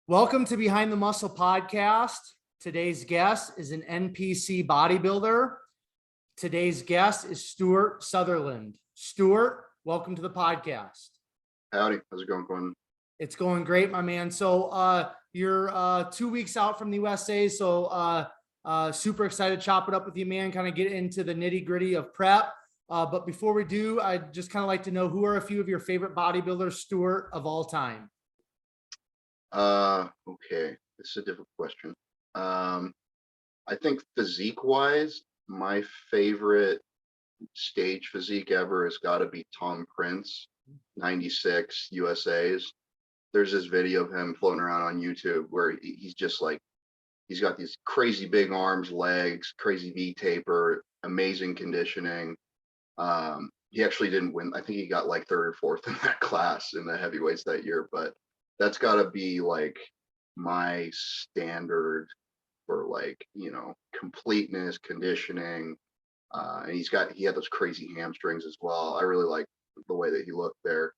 Welcome to Behind the Muscle podcast. Today's guest is an NPC bodybuilder. Today's guest is Stuart Sutherland. Stuart, welcome to the podcast. Howdy, how's it going, Quentin? It's going great, my man. So you're 2 weeks out from the USA. So super excited to chop it up with you, man, kind of get into the nitty gritty of prep. But before we do, I'd just kind of like to know, who are a few of your favorite bodybuilders, Stuart, of all time? Okay, this is a difficult question. I think physique-wise, my favorite stage physique ever has got to be Tom Prince, 96 USA's. There's this video of him floating around on YouTube where he's just like, he's got these crazy big arms, legs, crazy V-taper, amazing conditioning. He actually didn't win. I think he got like third or fourth in that class in the heavyweights that year, but that's got to be like my standard for, like, you know, completeness, conditioning. And he had those crazy hamstrings as well. I really like the way that he looked there.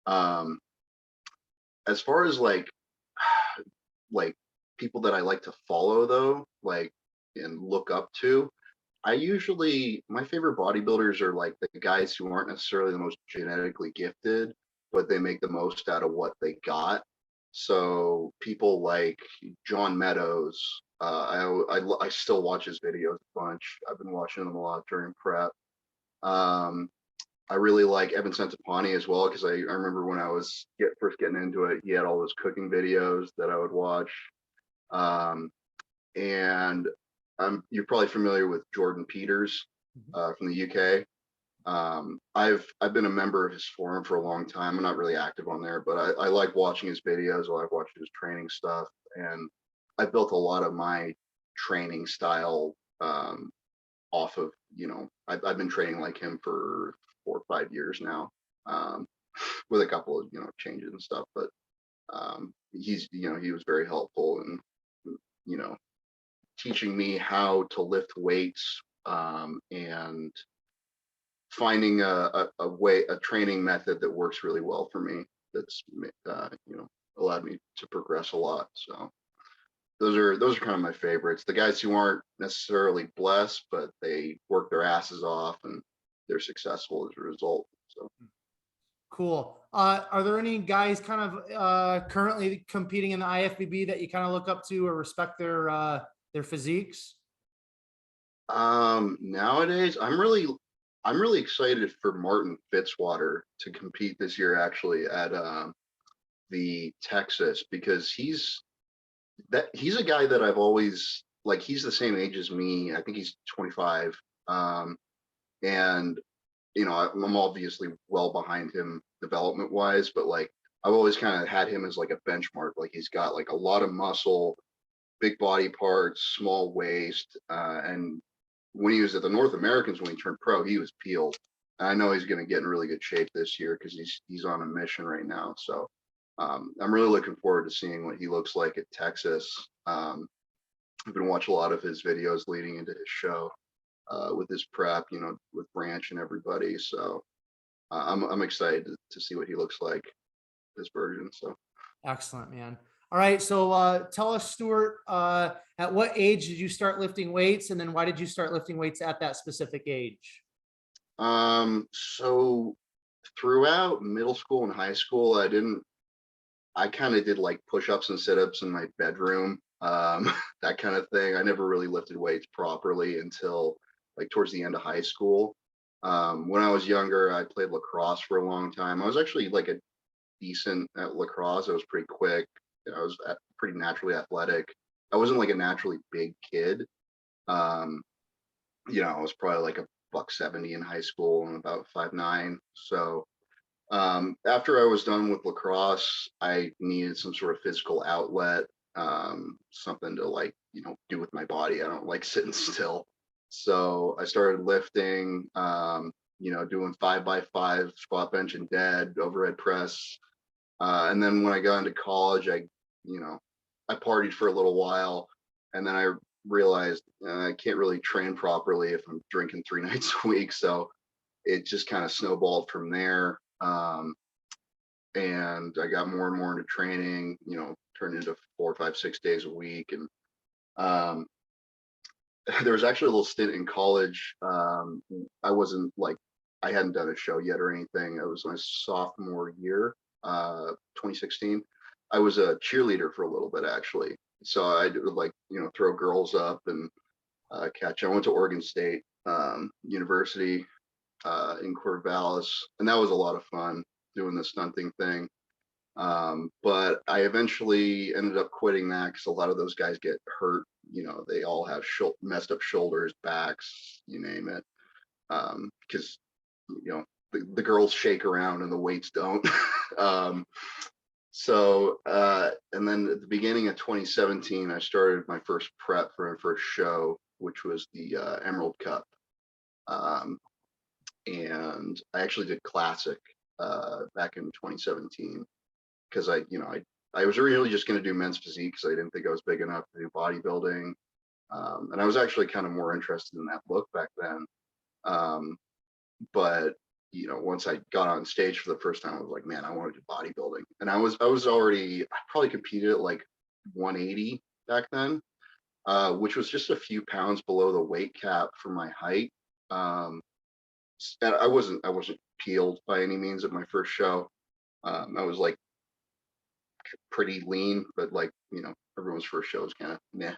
As far as like people that I like to follow though, like, and look up to, my favorite bodybuilders are like the guys who aren't necessarily the most genetically gifted, but they make the most out of what they got. So people like John Meadows, I still watch his videos a bunch. I've been watching them a lot during prep. I really like Evan Centopani as well, because I remember when I was first getting into it, he had all those cooking videos that I would watch. And you're probably familiar with Jordan Peters from the UK. I've been a member of his forum for a long time. I'm not really active on there, but I like watching his videos. I like watching his training stuff, and I built a lot of my training style off of, you know, I've been training like him for 4 or 5 years now, with a couple of, you know, changes and stuff. But he was very helpful in, you know, teaching me how to lift weights, and finding a training method that works really well for me. That's you know, allowed me to progress a lot. So those are kind of my favorites. The guys who aren't necessarily blessed, but they work their asses off and they're successful as a result. So Cool. Are there any guys kind of currently competing in the IFBB that you kind of look up to or respect their physiques? Nowadays, I'm really excited for Martin Fitzwater to compete this year, actually, at the Texas, because he's a guy that I've always, like, he's the same age as me. I think he's 25. And you know, I'm obviously well behind him development wise, but like, I've always kind of had him as like a benchmark. Like, he's got like a lot of muscle, big body parts, small waist, and when he was at the North Americans, when he turned pro, he was peeled. And I know he's going to get in really good shape this year because he's on a mission right now. So I'm really looking forward to seeing what he looks like at Texas. I've been watching a lot of his videos leading into his show, with his prep, you know, with Branch and everybody. So I'm excited to see what he looks like this version. So Excellent, man. All right. So tell us, Stuart, at what age did you start lifting weights? And then why did you start lifting weights at that specific age? So throughout middle school and high school, I kind of did like push-ups and sit-ups in my bedroom, that kind of thing. I never really lifted weights properly until like towards the end of high school. When I was younger, I played lacrosse for a long time. I was actually like a decent at lacrosse. I was pretty quick. I was pretty naturally athletic. I wasn't like a naturally big kid. You know, I was probably like a $170 in high school and about 5'9". So after I was done with lacrosse, I needed some sort of physical outlet, something to, like, you know, do with my body. I don't like sitting still. So I started lifting, you know, doing 5x5 squat, bench, and dead, overhead press. And then when I got into college, I partied for a little while, and then I realized I can't really train properly if I'm drinking 3 nights a week. So it just kind of snowballed from there. and I got more and more into training, you know, turned into 4, 5, 6 days a week. And um, there was actually a little stint in college. I wasn't like, I hadn't done a show yet or anything. It was my sophomore year, 2016. I was a cheerleader for a little bit actually. So I would like, you know, throw girls up and catch. I went to Oregon State University in Corvallis, and that was a lot of fun doing the stunting thing. But I eventually ended up quitting that because a lot of those guys get hurt. You know, they all have messed up shoulders, backs, you name it. Because you know the girls shake around and the weights don't. um, and then at the beginning of 2017, I started my first prep for my first show, which was the Emerald Cup. And I actually did Classic back in 2017 because I was originally just going to do men's physique because I didn't think I was big enough to do bodybuilding. And I was actually kind of more interested in that look back then. But you know, once I got on stage for the first time, I was like, man, I want to do bodybuilding. And I was already, I probably competed at like 180 back then, which was just a few pounds below the weight cap for my height. And I wasn't peeled by any means at my first show. I was like pretty lean, but like, you know, everyone's first show is kind of meh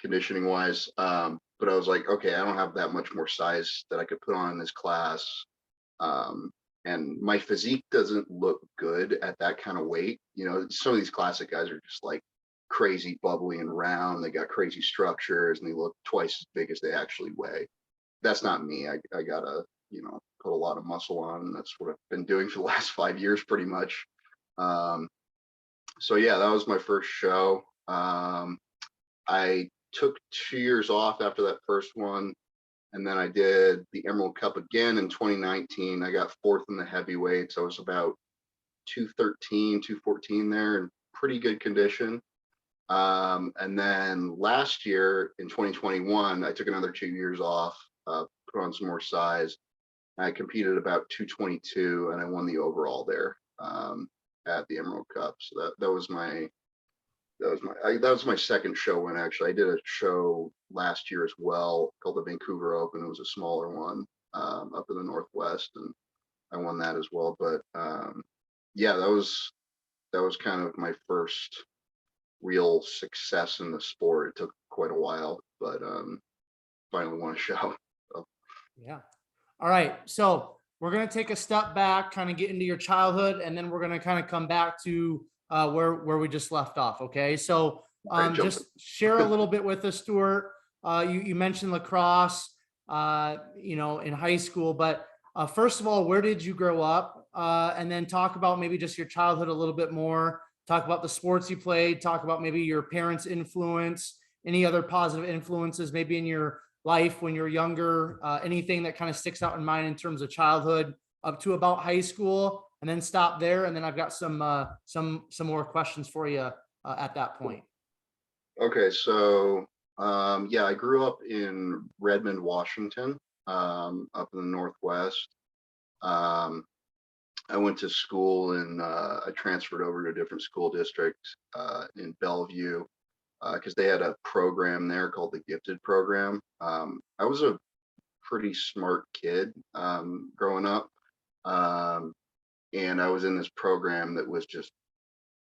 conditioning wise. But I was like, okay, I don't have that much more size that I could put on in this class. And my physique doesn't look good at that kind of weight. You know, some of these classic guys are just like crazy bubbly and round. They got crazy structures and they look twice as big as they actually weigh. That's not me. I gotta, you know, put a lot of muscle on, and that's what I've been doing for the last 5 years pretty much. So yeah, that was my first show. I took 2 years off after that first one, and then I did the Emerald Cup again in 2019. I got fourth in the heavyweights. I was about 213, 214 there, in pretty good condition. And then last year in 2021, I took another 2 years off, put on some more size. I competed about 222, and I won the overall there at the Emerald Cup. So that was my second show win. Actually, I did a show last year as well called the Vancouver Open. It was a smaller one up in the Northwest, and I won that as well. But yeah, that was kind of my first real success in the sport. It took quite a while, but finally won a show. So. Yeah. All right. So we're going to take a step back, kind of get into your childhood, and then we're going to kind of come back to where we just left off. Okay. So just share a little bit with us, Stuart. You mentioned lacrosse, you know, in high school, but first of all, where did you grow up? And then talk about maybe just your childhood a little bit more. Talk about the sports you played. Talk about maybe your parents' influence, any other positive influences, maybe in your life when you're younger, anything that kind of sticks out in mind in terms of childhood up to about high school, and then stop there. And then I've got some more questions for you at that point. Okay, so yeah, I grew up in Redmond, Washington, up in the Northwest. I went to school and I transferred over to a different school district in Bellevue because they had a program there called the Gifted Program. I was a pretty smart kid growing up, and I was in this program that was just,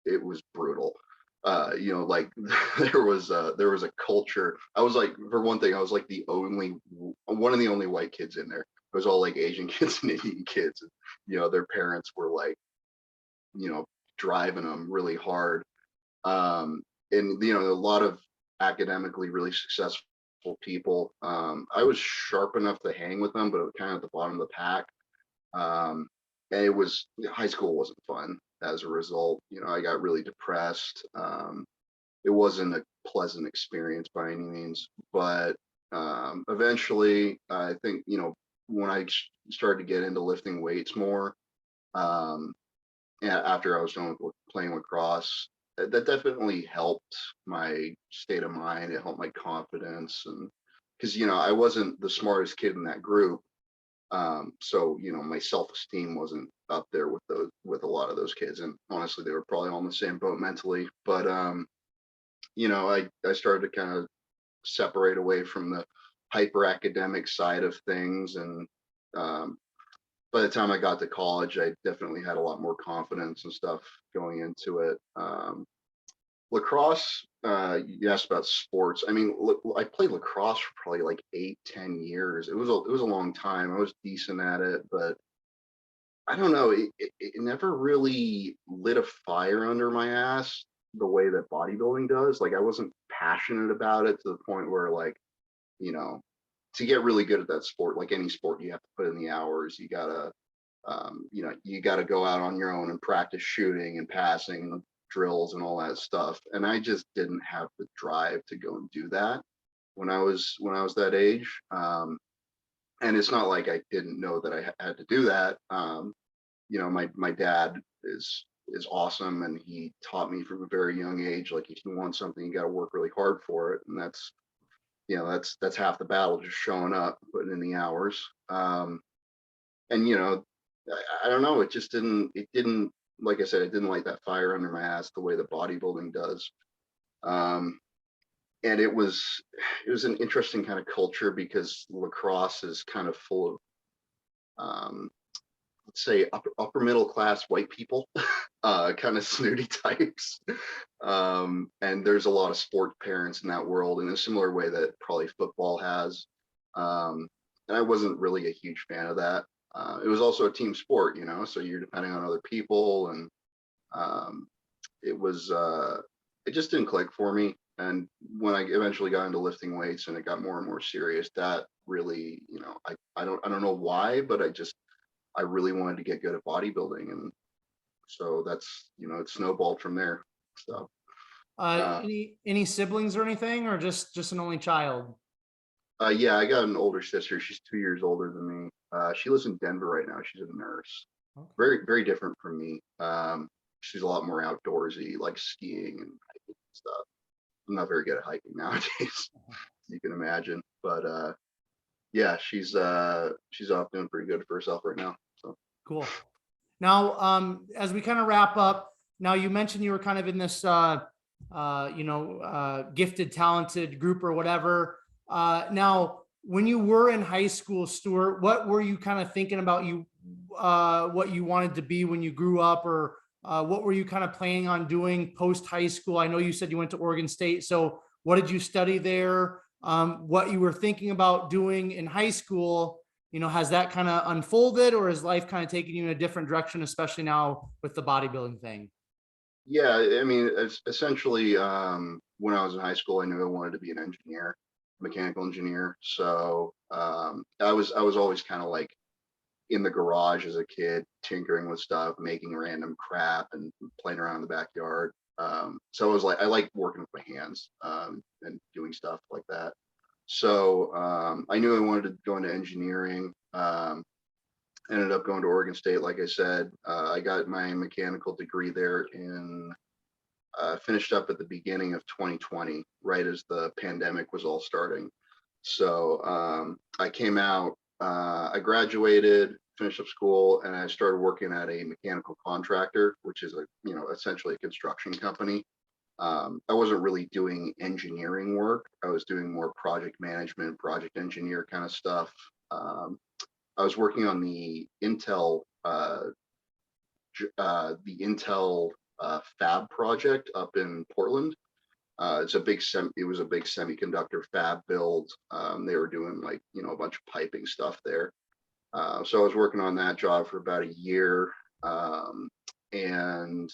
it was brutal. You know, like there was a culture. I was like, for one thing, I was like one of the only white kids in there. It was all like Asian kids and Indian kids. And, you know, their parents were like, you know, driving them really hard. And you know, a lot of academically really successful people. I was sharp enough to hang with them, but it was kind of at the bottom of the pack. And it was, high school wasn't fun as a result. You know, I got really depressed. It wasn't a pleasant experience by any means, but eventually I think, you know, when I started to get into lifting weights more, and after I was done with playing lacrosse, that definitely helped my state of mind. It helped my confidence, and because, you know, I wasn't the smartest kid in that group, So, you know, my self-esteem wasn't up there with a lot of those kids. And honestly, they were probably all in the same boat mentally. But, you know, I started to kind of separate away from the hyper academic side of things. And by the time I got to college, I definitely had a lot more confidence and stuff going into it. Lacrosse, you asked about sports. I mean, look, I played lacrosse for probably like 8, 10 years. It was a long time. I was decent at it, but I don't know. It never really lit a fire under my ass the way that bodybuilding does. Like I wasn't passionate about it to the point where like, you know, to get really good at that sport, like any sport, you have to put in the hours. You gotta, you know, you gotta go out on your own and practice shooting and passing and drills and all that stuff. And I just didn't have the drive to go and do that when I was that age. And it's not like I didn't know that I had to do that. You know, my dad is awesome, and he taught me from a very young age, like if you want something, you got to work really hard for it, and that's, you know, that's half the battle, just showing up, putting in the hours. And you know, I don't know, it didn't, like I said, it didn't light that fire under my ass the way that bodybuilding does. Um, and it was an interesting kind of culture because lacrosse is kind of full of let's say upper middle class white people, kind of snooty types. And there's a lot of sport parents in that world in a similar way that probably football has. And I wasn't really a huge fan of that. It was also a team sport, you know, so you're depending on other people, and um, it just didn't click for me. And when I eventually got into lifting weights and it got more and more serious, that really, you know, I don't know why, but I really wanted to get good at bodybuilding. And so that's, you know, it snowballed from there. So Any siblings or anything, or just an only child? yeah, I got an older sister. She's 2 years older than me. She lives in Denver right now. She's a nurse. Okay. Very, very different from me. She's a lot more outdoorsy, like skiing and hiking and stuff. I'm not very good at hiking nowadays, you can imagine. But yeah, she's off doing pretty good for herself right now. So Cool. Now, as we kind of wrap up, now you mentioned you were kind of in this, gifted, talented group or whatever. Now, when you were in high school, Stuart, what were you kind of thinking about what you wanted to be when you grew up, or what were you kind of planning on doing post high school? I know you said you went to Oregon State. So what did you study there? What you were thinking about doing in high school, you know, has that kind of unfolded, or is life kind of taking you in a different direction, especially now with the bodybuilding thing? yeah, I mean, it's essentially, when I was in high school, I knew I wanted to be an engineer, mechanical engineer. So I was always kind of like in the garage as a kid, tinkering with stuff, making random crap and playing around in the backyard. So I like working with my hands, and doing stuff like that. So I knew I wanted to go into engineering. Ended up going to Oregon State, like I said. I got my mechanical degree there finished up at the beginning of 2020, right as the pandemic was all starting. So I came out, I graduated, finished up school, and I started working at a mechanical contractor, which is essentially a construction company. I wasn't really doing engineering work. I was doing more project management, project engineer kind of stuff. I was working on the Intel fab project up in Portland. It was a big semiconductor fab build. They were doing a bunch of piping stuff there. So I was working on that job for about a year. And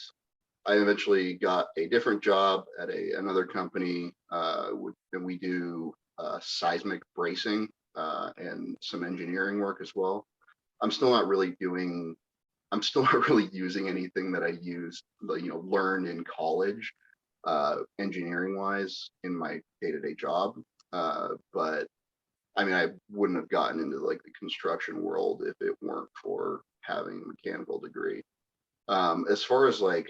I eventually got a different job at another company, and we do seismic bracing and some engineering work as well. I'm still not really doing. I'm still not really using anything that I used, learned in college, engineering wise, in my day-to-day job. But I mean, I wouldn't have gotten into like the construction world if it weren't for having a mechanical degree. As far as like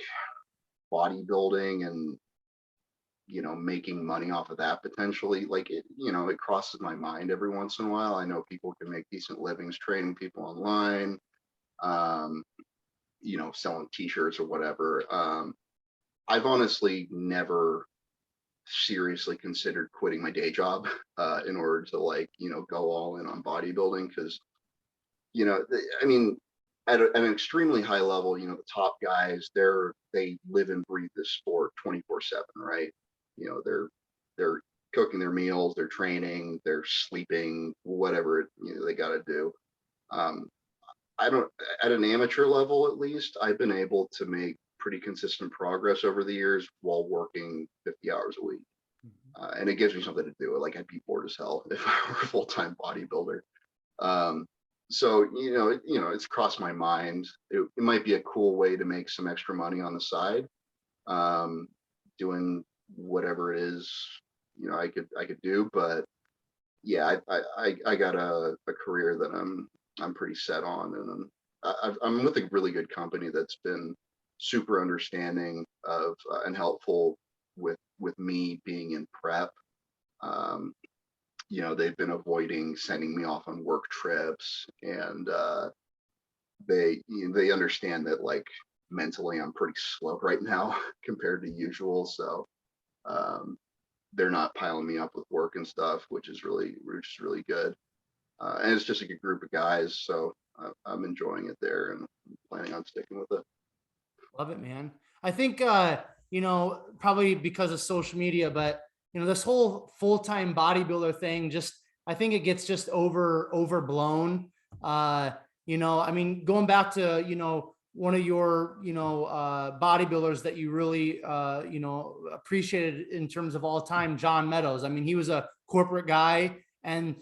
bodybuilding and making money off of that potentially. Like it crosses my mind every once in a while. I know people can make decent livings training people online, um, selling t-shirts or whatever. I've honestly never seriously considered quitting my day job in order to go all in on bodybuilding, because I mean, at an extremely high level, the top guys, they live and breathe this sport 24/7, right? They're cooking their meals, they're training, they're sleeping, whatever they got to do. Um, I don't, at an amateur level, at least, I've been able to make pretty consistent progress over the years while working 50 hours a week. And it gives me something to do. Like, I'd be bored as hell if I were a full-time bodybuilder. Um, so it's crossed my mind. It might be a cool way to make some extra money on the side, doing whatever it is I could do. But yeah, I got a career that I'm pretty set on, and I'm with a really good company that's been super understanding of and helpful with me being in prep. Um, they've been avoiding sending me off on work trips, and they understand that, like, mentally I'm pretty slow right now compared to usual. So they're not piling me up with work and stuff, which is really good. And it's just a good group of guys, so I'm enjoying it there and planning on sticking with it. Love it, man. I think, probably because of social media, but this whole full-time bodybuilder thing, I think it gets just overblown. I mean, going back to, one of your, bodybuilders that you really, appreciated in terms of all time, John Meadows. I mean, he was a corporate guy, and,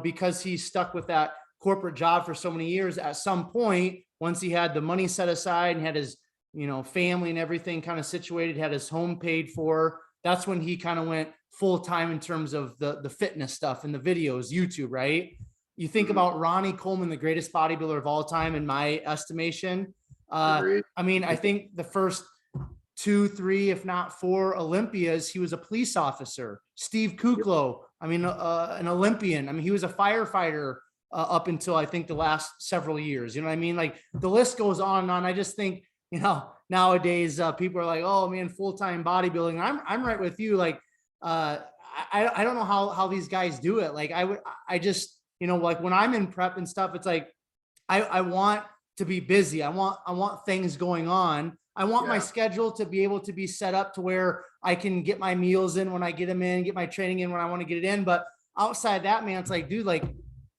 because he stuck with that corporate job for so many years, at some point, once he had the money set aside and had his, family and everything kind of situated, had his home paid for, that's when he kind of went full time in terms of the fitness stuff and the videos, YouTube, right? You think about Ronnie Coleman, the greatest bodybuilder of all time, in my estimation. Agreed. I mean, I think the first 2, 3, if not 4 Olympias, he was a police officer. Steve Kuklo, I mean, an Olympian. I mean, he was a firefighter up until, I think, the last several years. You know what I mean? Like, the list goes on and on. I just think, nowadays people are like, oh man, full-time bodybuilding. I'm right with you. Like, I don't know how these guys do it. Like, I just, like, when I'm in prep and stuff, it's like, I want to be busy. I want things going on. I want my schedule to be able to be set up to where I can get my meals in when I get them in, get my training in when I want to get it in. But outside that, man, it's like, dude, like,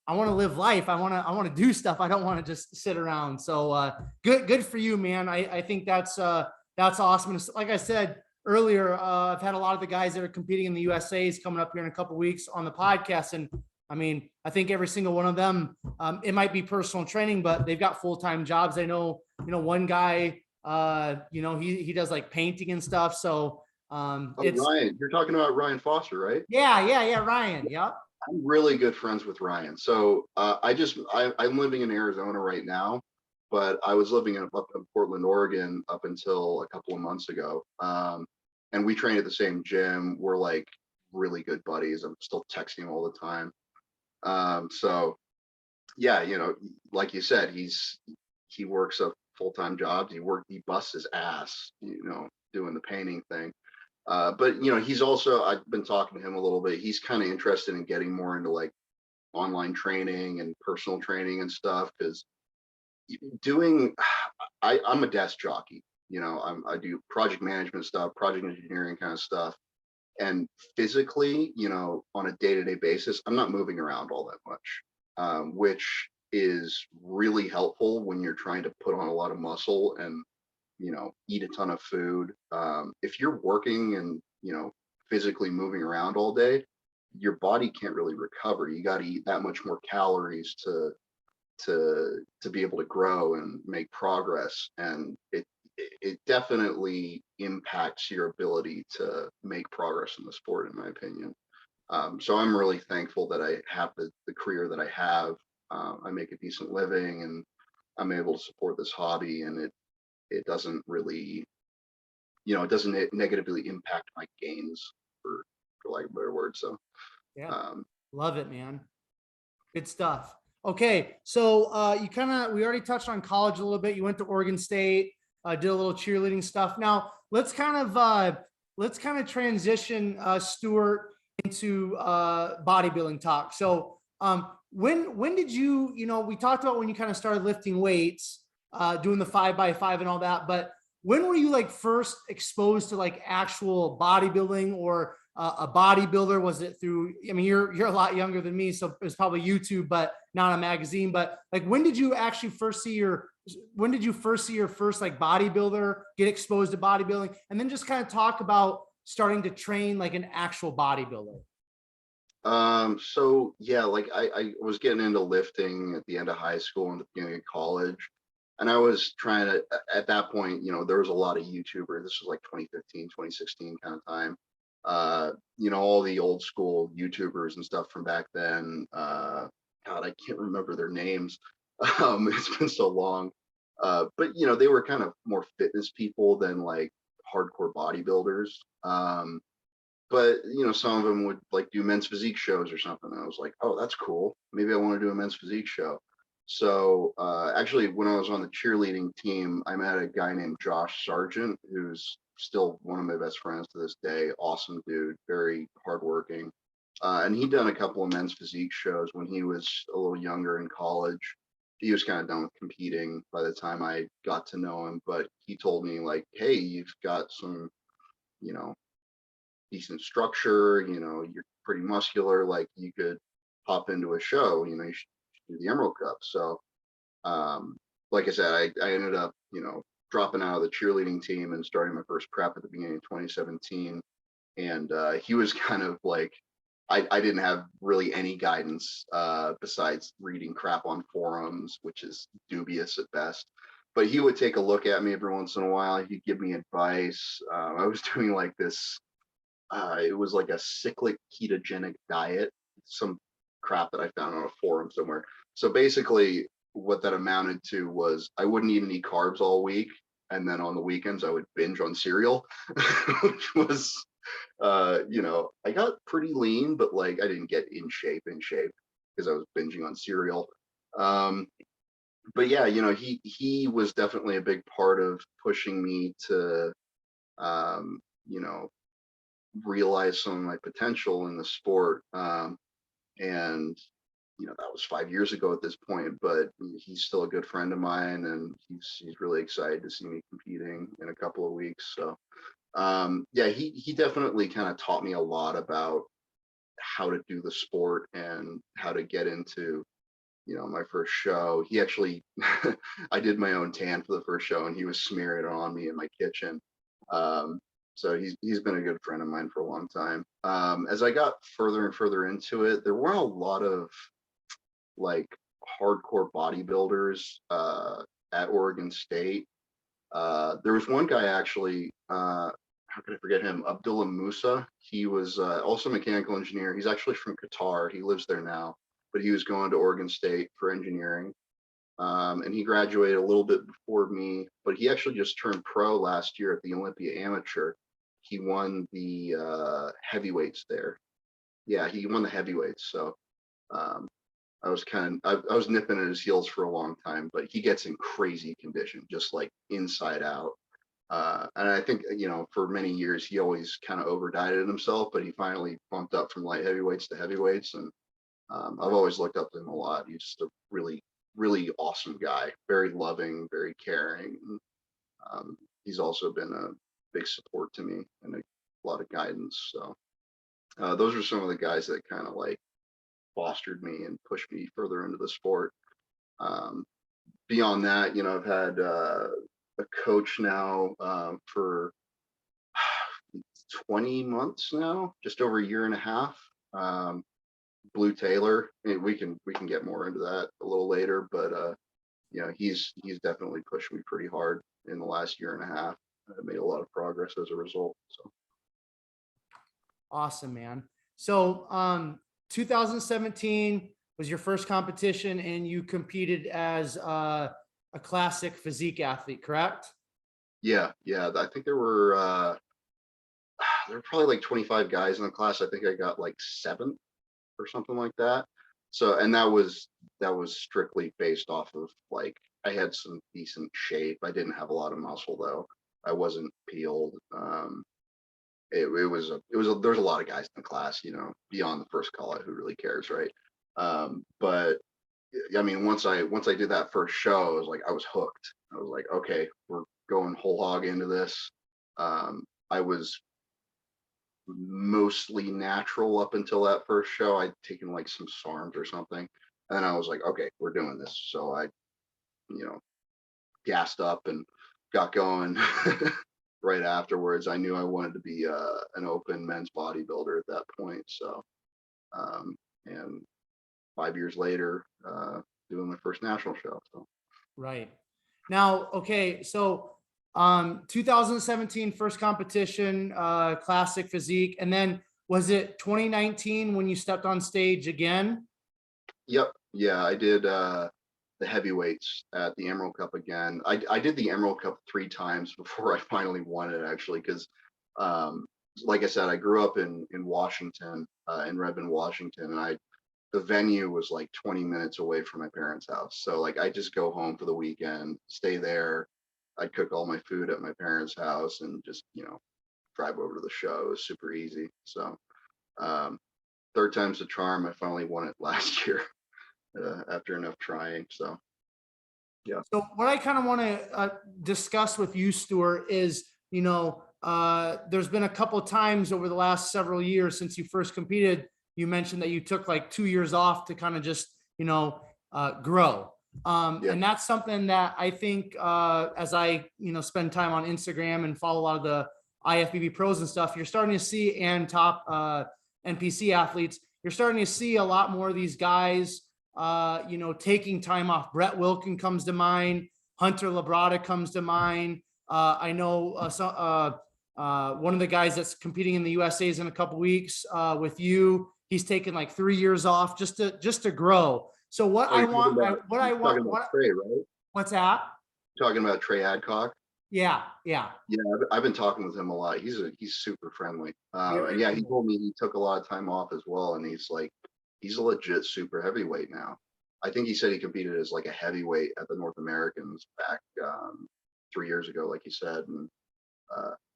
I want to live life. I want to do stuff. I don't want to just sit around. So good for you, man. I think that's awesome. And like I said earlier, I've had a lot of the guys that are competing in the USA's coming up here in a couple of weeks on the podcast. And I mean, I think every single one of them, it might be personal training, but they've got full-time jobs. I know, one guy, he does like painting and stuff. So it's Ryan, you're talking about Ryan Foster, right? yeah. Ryan. Yep. I'm really good friends with Ryan. So I'm living in Arizona right now, but I was living up in Portland, Oregon up until a couple of months ago. And we train at the same gym. We're like really good buddies. I'm still texting him all the time. So yeah, like you said, he works a full-time job. He busts his ass, doing the painting thing. But he's also, I've been talking to him a little bit. He's kind of interested in getting more into like online training and personal training and stuff, because I'm a desk jockey. I do project management stuff, project engineering kind of stuff. And physically, on a day-to-day basis, I'm not moving around all that much, which is really helpful when you're trying to put on a lot of muscle and eat a ton of food. If you're working and physically moving around all day, your body can't really recover. You got to eat that much more calories to be able to grow and make progress, and it definitely impacts your ability to make progress in the sport, in my opinion. So I'm really thankful that I have the career that I have. I make a decent living, and I'm able to support this hobby, and it doesn't really you know, it doesn't negatively impact my gains, for lack of a better word. So, Yeah. um, Love it, man. Good stuff. Okay. So we already touched on college a little bit. You went to Oregon State, did a little cheerleading stuff. Now let's kind of transition Stuart into bodybuilding talk. So when did you, we talked about when you kind of started lifting weights, doing the 5x5 and all that, but when were you like first exposed to like actual bodybuilding or a bodybuilder? Was it through, I mean, you're a lot younger than me, so it was probably YouTube, but not a magazine. But like, when did you first see your first like bodybuilder, get exposed to bodybuilding? And then just kind of talk about starting to train like an actual bodybuilder. so yeah, like I was getting into lifting at the end of high school and the beginning of college. And I was trying to, at that point, you know, there was a lot of YouTubers. This was like 2015, 2016 kind of time. You know, all the old school YouTubers and stuff from back then. God, I can't remember their names. It's been so long. But you know, they were kind of more fitness people than like hardcore bodybuilders. But you know, some of them would like do men's physique shows or something. I was like, oh, that's cool. Maybe I want to do a men's physique show. So actually, when I was on the cheerleading team, I met a guy named Josh Sargent, who's still one of my best friends to this day. Awesome dude, very hardworking. And he'd done a couple of men's physique shows when he was a little younger in college. He was kind of done with competing by the time I got to know him, but he told me like, hey, you've got some, you know, decent structure, you know, you're pretty muscular, like you could hop into a show, you know, you should do the Emerald Cup. So like I said, I ended up, you know, dropping out of the cheerleading team and starting my first prep at the beginning of 2017. And he was kind of like, I didn't have really any guidance besides reading crap on forums, which is dubious at best. But he would take a look at me every once in a while. He'd give me advice. I was doing like this, it was like a cyclic ketogenic diet, some crap that I found on a forum somewhere. So basically, what that amounted to was I wouldn't eat any carbs all week, and then on the weekends I would binge on cereal, which was, you know, I got pretty lean, but like I didn't get in shape because I was binging on cereal. But yeah, you know, he was definitely a big part of pushing me to, you know, realize some of my potential in the sport. And you know, that was 5 years ago at this point, but he's still a good friend of mine, and he's really excited to see me competing in a couple of weeks. So yeah, he definitely kind of taught me a lot about how to do the sport and how to get into, you know, my first show. He actually I did my own tan for the first show, and he was smearing it on me in my kitchen. So he's been a good friend of mine for a long time. As I got further and further into it, there weren't a lot of like hardcore bodybuilders at Oregon State. There was one guy actually, how could I forget him? Abdullah Musa. He was also a mechanical engineer. He's actually from Qatar. He lives there now, but he was going to Oregon State for engineering. And he graduated a little bit before me, but he actually just turned pro last year at the Olympia Amateur. He won the heavyweights there. Yeah, he won the heavyweights. So um, I was nipping at his heels for a long time, but he gets in crazy condition, just like inside out. And I think, you know, for many years he always kind of over dieted himself, but he finally bumped up from light heavyweights to heavyweights, and I've always looked up to him a lot. He's just a really, really awesome guy, very loving, very caring. He's also been a big support to me and a lot of guidance. So those are some of the guys that kind of like fostered me and pushed me further into the sport. Um, Beyond that, you know, I've had a coach now for 20 months now, just over a year and a half. Blue Taylor. We can get more into that a little later, but you know, he's definitely pushed me pretty hard in the last year and a half. I made a lot of progress as a result. So Awesome, man. So 2017 was your first competition, and you competed as a classic physique athlete, correct? Yeah, yeah. I think there were probably like 25 guys in the class. I think I got like seventh or something like that. So, and that was strictly based off of like I had some decent shape. I didn't have a lot of muscle though. I wasn't peeled. There's a lot of guys in the class, beyond the first call out, who really cares, right? But I mean, once I did that first show, I was hooked. I was like, okay, we're going whole hog into this. I was mostly natural up until that first show. I'd taken like some SARMs or something. And then I was like, okay, we're doing this. So I, you know, gassed up and got going right afterwards. I knew I wanted to be an open men's bodybuilder at that point. So, and 5 years later, doing my first national show. So. Right. Now, okay, so 2017 first competition, classic physique, and then was it 2019 when you stepped on stage again? Yep. Yeah, I did the heavyweights at the Emerald Cup again. I did the Emerald Cup 3 times before I finally won it, actually, because like I said, I grew up in Washington, in Redmond, Washington, and the venue was like 20 minutes away from my parents' house. So like I just go home for the weekend, stay there. I'd cook all my food at my parents' house and just, drive over to the show. It was super easy. So um, third time's the charm. I finally won it last year after enough trying. So yeah. So what I kind of want to discuss with you, Stuart, is, there's been a couple of times over the last several years since you first competed. You mentioned that you took like 2 years off to kind of just, grow. Yeah. And that's something that I think as I, spend time on Instagram and follow a lot of the IFBB pros and stuff, you're starting to see, and top NPC athletes, you're starting to see a lot more of these guys taking time off. Brett Wilkin comes to mind. Hunter Labrada comes to mind. I know one of the guys that's competing in the USA is in a couple weeks with you. He's taken like 3 years off just to grow. So what I want, Trey, right? What's that? Talking about Trey Adcock. Yeah, yeah. Yeah, I've been talking with him a lot. He's super friendly. And yeah, he told me he took a lot of time off as well. And he's a legit super heavyweight now. I think he said he competed as like a heavyweight at the North Americans back 3 years ago, like you said. And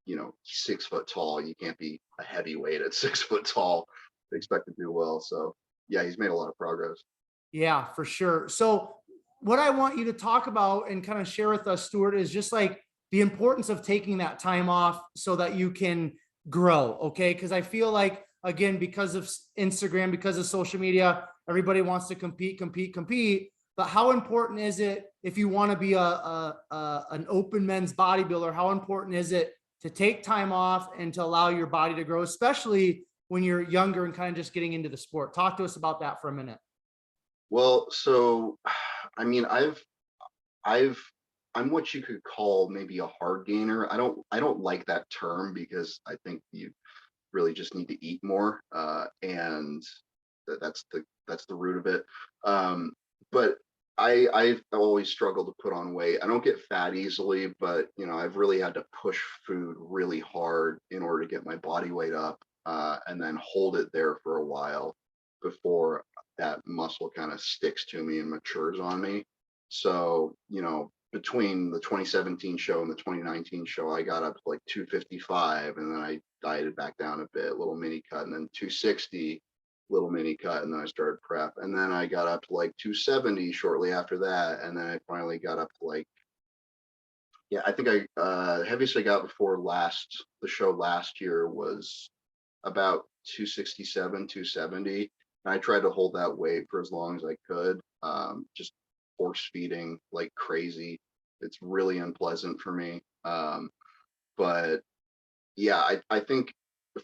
he's 6 foot tall. You can't be a heavyweight at 6 foot tall to expect to do well. So yeah, he's made a lot of progress. Yeah, for sure. So what I want you to talk about and kind of share with us, Stuart, is just like the importance of taking that time off so that you can grow. Okay. Because I feel like, again, because of Instagram, because of social media, everybody wants to compete. But how important is it if you want to be an open men's bodybuilder? How important is it to take time off and to allow your body to grow, especially when you're younger and kind of just getting into the sport? Talk to us about that for a minute. Well, so I mean, I'm what you could call maybe a hard gainer. I don't like that term because I think you really just need to eat more, and that's the root of it. But I've always struggled to put on weight. I don't get fat easily, but I've really had to push food really hard in order to get my body weight up, and then hold it there for a while before that muscle kind of sticks to me and matures on me. So, between the 2017 show and the 2019 show, I got up to like 255, and then I dieted back down a bit, little mini cut, and then 260, little mini cut, and then I started prep, and then I got up to like 270 shortly after that, and then I finally got up to like, yeah, I think heaviest I got before the show last year was about 267, 270. And I tried to hold that weight for as long as I could, just force feeding like crazy. It's really unpleasant for me. But yeah, I think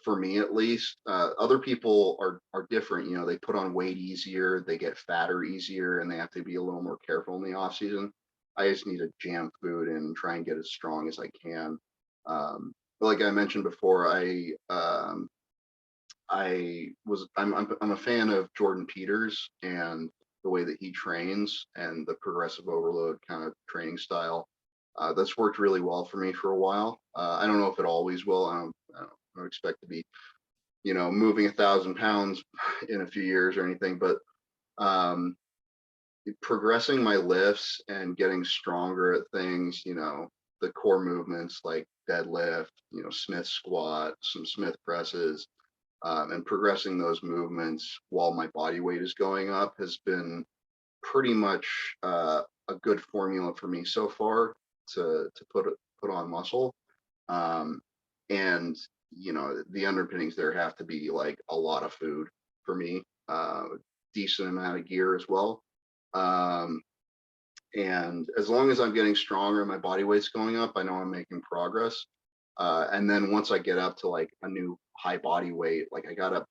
for me at least, other people are different. They put on weight easier, they get fatter easier, and they have to be a little more careful in the off season. I just need to jam food in and try and get as strong as I can. But like I mentioned before, I'm a fan of Jordan Peters and the way that he trains and the progressive overload kind of training style. That's worked really well for me for a while. I don't know if it always will. I don't expect to be, moving 1,000 pounds in a few years or anything, but um, progressing my lifts and getting stronger at things, the core movements like deadlift, Smith squat, some Smith presses, and progressing those movements while my body weight is going up has been pretty much a good formula for me so far to put on muscle. Um, and the underpinnings there have to be like a lot of food for me, decent amount of gear as well. Um, and as long as I'm getting stronger and my body weight's going up, I know I'm making progress. And then once I get up to like a new high body weight, like I got up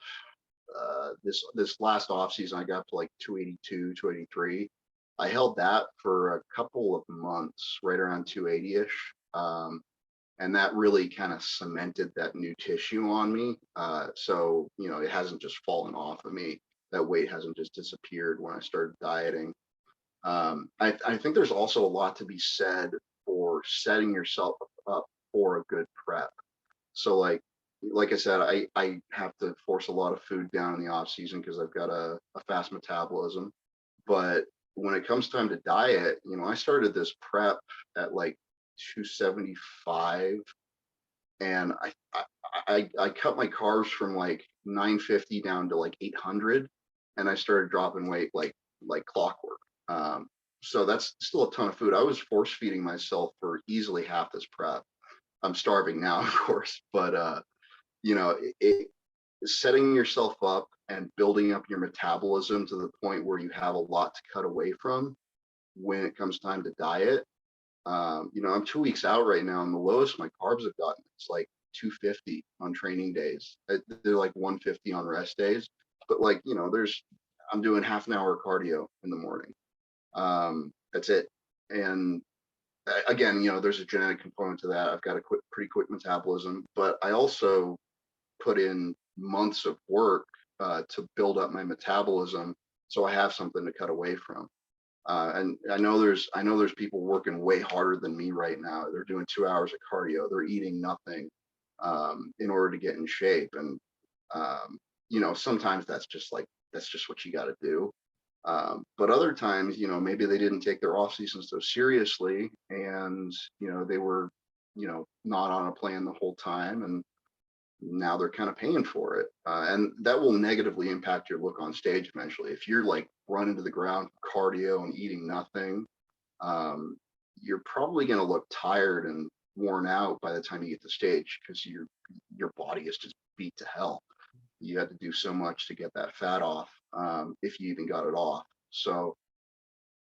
this last off season, I got up to like 282, 283. I held that for a couple of months, right around 280-ish. And that really kind of cemented that new tissue on me. So, it hasn't just fallen off of me. That weight hasn't just disappeared when I started dieting. I think there's also a lot to be said for setting yourself up for a good prep. So like I said, I have to force a lot of food down in the off season because I've got a fast metabolism. But when it comes time to diet, I started this prep at like 275, and I cut my carbs from like 950 down to like 800, and I started dropping weight like clockwork. So that's still a ton of food. I was force feeding myself for easily half this prep. I'm starving now, of course, but setting yourself up and building up your metabolism to the point where you have a lot to cut away from when it comes time to diet. I'm 2 weeks out right now, and the lowest my carbs have gotten is like 250 on training days. They're like 150 on rest days, but like I'm doing half an hour cardio in the morning. That's it. And again, there's a genetic component to that. I've got a pretty quick metabolism, but I also put in months of work to build up my metabolism, so I have something to cut away from. And I know there's people working way harder than me right now. They're doing 2 hours of cardio. They're eating nothing in order to get in shape. And sometimes that's just what you got to do. But other times, maybe they didn't take their off season so seriously, and they were, not on a plan the whole time, and now they're kind of paying for it. And that will negatively impact your look on stage eventually. If you're like running to the ground cardio and eating nothing, you're probably going to look tired and worn out by the time you get to stage, because your body is just beat to hell. You had to do so much to get that fat off, if you even got it off. So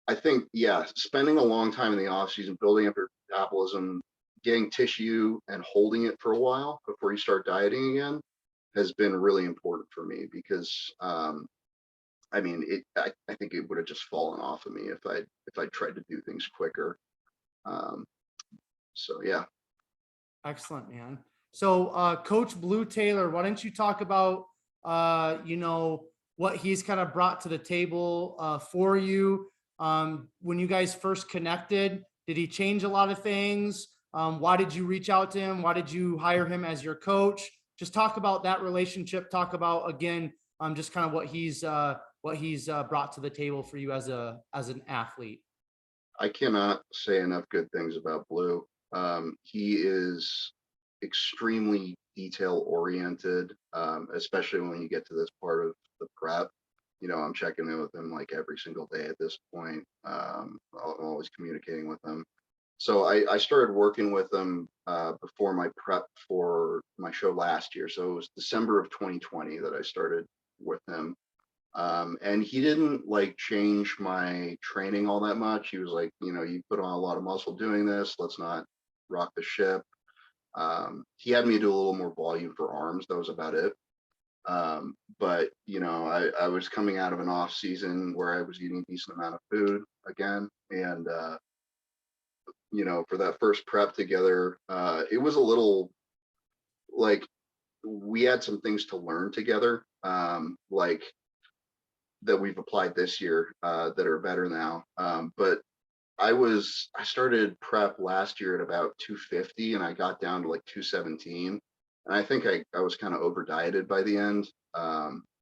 I think, yeah, spending a long time in the off season, building up your metabolism, getting tissue and holding it for a while before you start dieting again has been really important for me, because I think it would have just fallen off of me if I tried to do things quicker. So yeah. Excellent, man. So Coach Blue Taylor, why don't you talk about what he's kind of brought to the table for you when you guys first connected? Did he change a lot of things? Why did you reach out to him? Why did you hire him as your coach? Just talk about that relationship. Talk about, again, just kind of what he's brought to the table for you as an athlete. I cannot say enough good things about Blue. He is extremely detail oriented, especially when you get to this part of the prep. I'm checking in with him like every single day at this point. I'm always communicating with him. So I started working with him before my prep for my show last year. So it was December of 2020 that I started with him. And he didn't like change my training all that much. He was like, you put on a lot of muscle doing this. Let's not rock the ship. He had me do a little more volume for arms. That was about it. But I was coming out of an off season where I was eating a decent amount of food again. And, for that first prep together, it was a little like we had some things to learn together, like that we've applied this year that are better now. But I started prep last year at about 250 and I got down to like 217. And I think I was kind of over dieted by the end.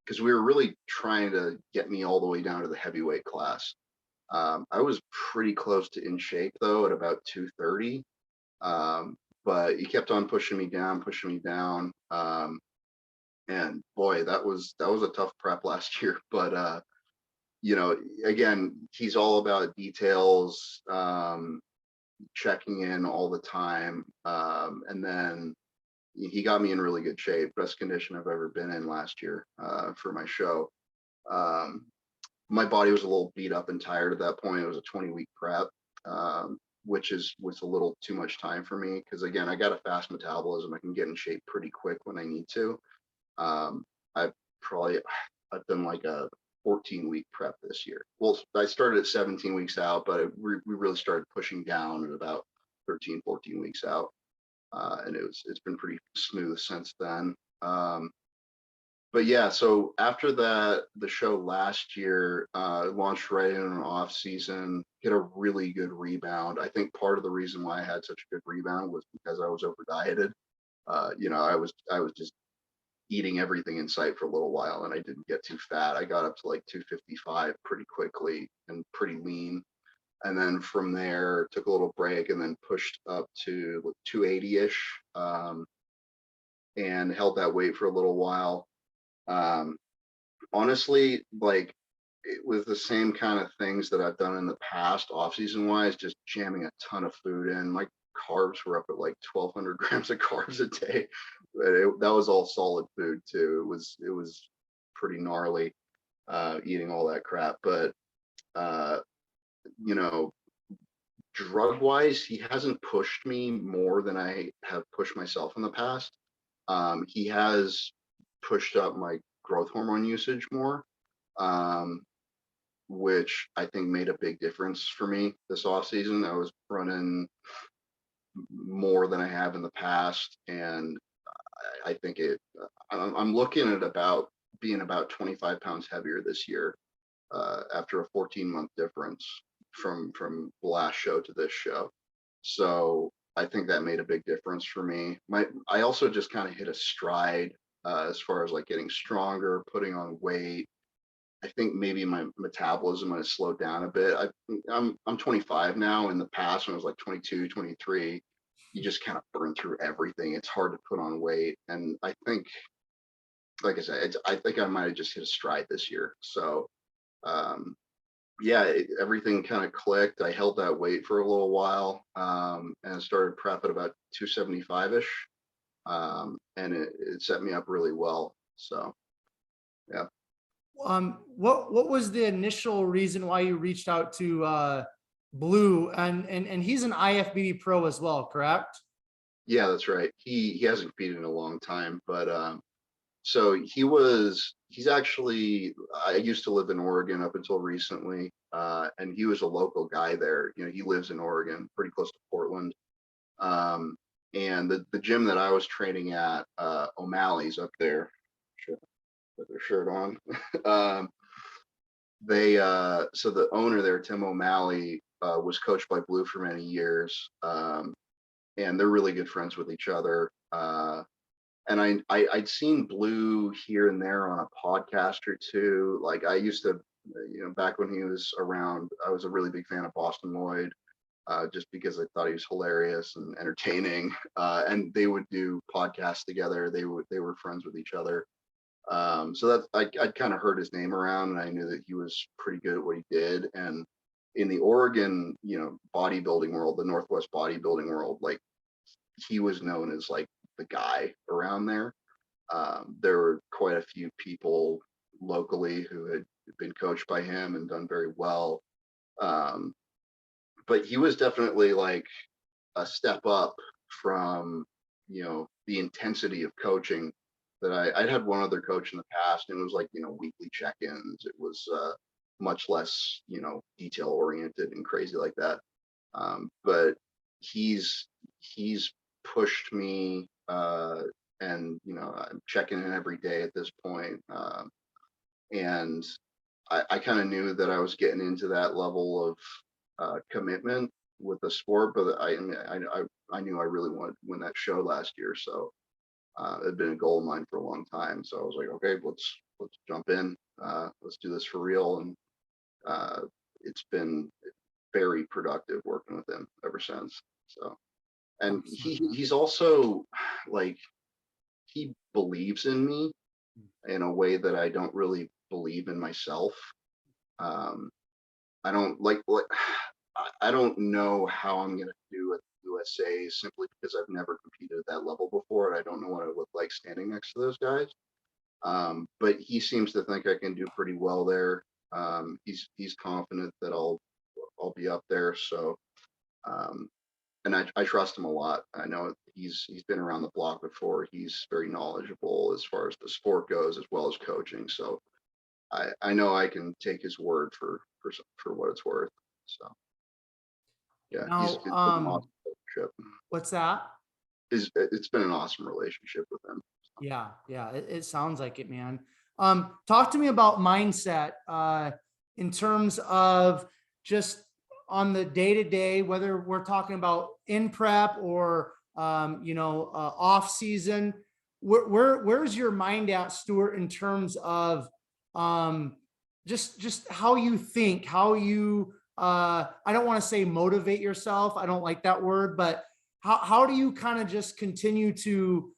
Because we were really trying to get me all the way down to the heavyweight class. I was pretty close to in shape though at about 230. But he kept on pushing me down, pushing me down. And boy, that was a tough prep last year. But you know, again, he's all about details, checking in all the time. And then he got me in really good shape, best condition I've ever been in last year for my show. Um, my body was a little beat up and tired at that point. It was a 20-week prep, which was a little too much time for me because again, I got a fast metabolism. I can get in shape pretty quick when I need to. Um, I've probably I've done like a 14-week prep this year. Well, I started at 17 weeks out, but we really started pushing down at about 13, 14 weeks out. And it's been pretty smooth since then. But yeah, so after that, the show last year launched right in an off season, hit a really good rebound. I think part of the reason why I had such a good rebound was because I was over dieted. You know, I was just eating everything in sight for a little while and I didn't get too fat. I got up to like 255 pretty quickly and pretty lean. And then from there, took a little break and then pushed up to 280-ish and held that weight for a little while. Um, honestly, like it was the same kind of things that I've done in the past, off-season wise, just jamming a ton of food in. My carbs were up at like 1,200 grams of carbs a day. But that was all solid food too. It was pretty gnarly eating all that crap. But you know, drug wise, he hasn't pushed me more than I have pushed myself in the past. He has pushed up my growth hormone usage more, which I think made a big difference for me this off season. I was running more than I have in the past, and I think I'm looking at about being about 25 pounds heavier this year after a 14-month difference from the last show to this show. So I think that made a big difference for me. I also just kind of hit a stride as far as like getting stronger, putting on weight. I think maybe my metabolism has slowed down a bit. I'm 25 now. In the past, when I was like 22, 23, you just kind of burn through everything. It's hard to put on weight. And I think, like I said, I think I might have just hit a stride this year. So um, yeah, everything kind of clicked. I held that weight for a little while and started prep at about 275-ish. And it set me up really well. So, yeah. What was the initial reason why you reached out to Blue and he's an IFBB pro as well, correct? Yeah, that's right. He hasn't competed in a long time, but so he's actually, I used to live in Oregon up until recently, and he was a local guy there. You know, he lives in Oregon, pretty close to Portland. And the gym that I was training at, O'Malley's up there. Sure, put their shirt on. So the owner there, Tim O'Malley, was coached by Blue for many years, and they're really good friends with each other. And I'd seen Blue here and there on a podcast or two. Like I used to, you know, back when he was around, I was a really big fan of Boston Lloyd, just because I thought he was hilarious and entertaining. And they would do podcasts together. They were friends with each other. So that's I'd kind of heard his name around, and I knew that he was pretty good at what he did. And in the Oregon, you know, bodybuilding world, the Northwest bodybuilding world, like he was known as like the guy around there. There were quite a few people locally who had been coached by him and done very well. Um, but he was definitely like a step up from, you know, the intensity of coaching that I'd had one other coach in the past, and it was like, you know, weekly check-ins. It was much less, you know, detail oriented and crazy like that. But he's pushed me, and you know, I'm checking in every day at this point. And I kind of knew that I was getting into that level of commitment with the sport, but I knew I really wanted to win that show last year, so it had been a goal of mine for a long time. So I was like, okay, let's jump in, let's do this for real, and it's been very productive working with him ever since. So, and Excellent. he's also like, he believes in me in a way that I don't really believe in myself. Um, I don't like I don't know how I'm gonna do at the USA simply because I've never competed at that level before, and I don't know what it look like standing next to those guys. But he seems to think I can do pretty well there. He's confident that I'll be up there. So um, and I trust him a lot. I know he's been around the block before. He's very knowledgeable as far as the sport goes, as well as coaching. So I know I can take his word for what it's worth. So yeah, Now, it's been an awesome relationship. what's that? It's been an awesome relationship with him. Yeah, yeah, it sounds like it, man. Talk to me about mindset, in terms of just on the day to day, whether we're talking about in prep or off season. Where's your mind at, Stuart, in terms of just how you think, how you I don't want to say motivate yourself. I don't like that word, but how do you kind of just continue to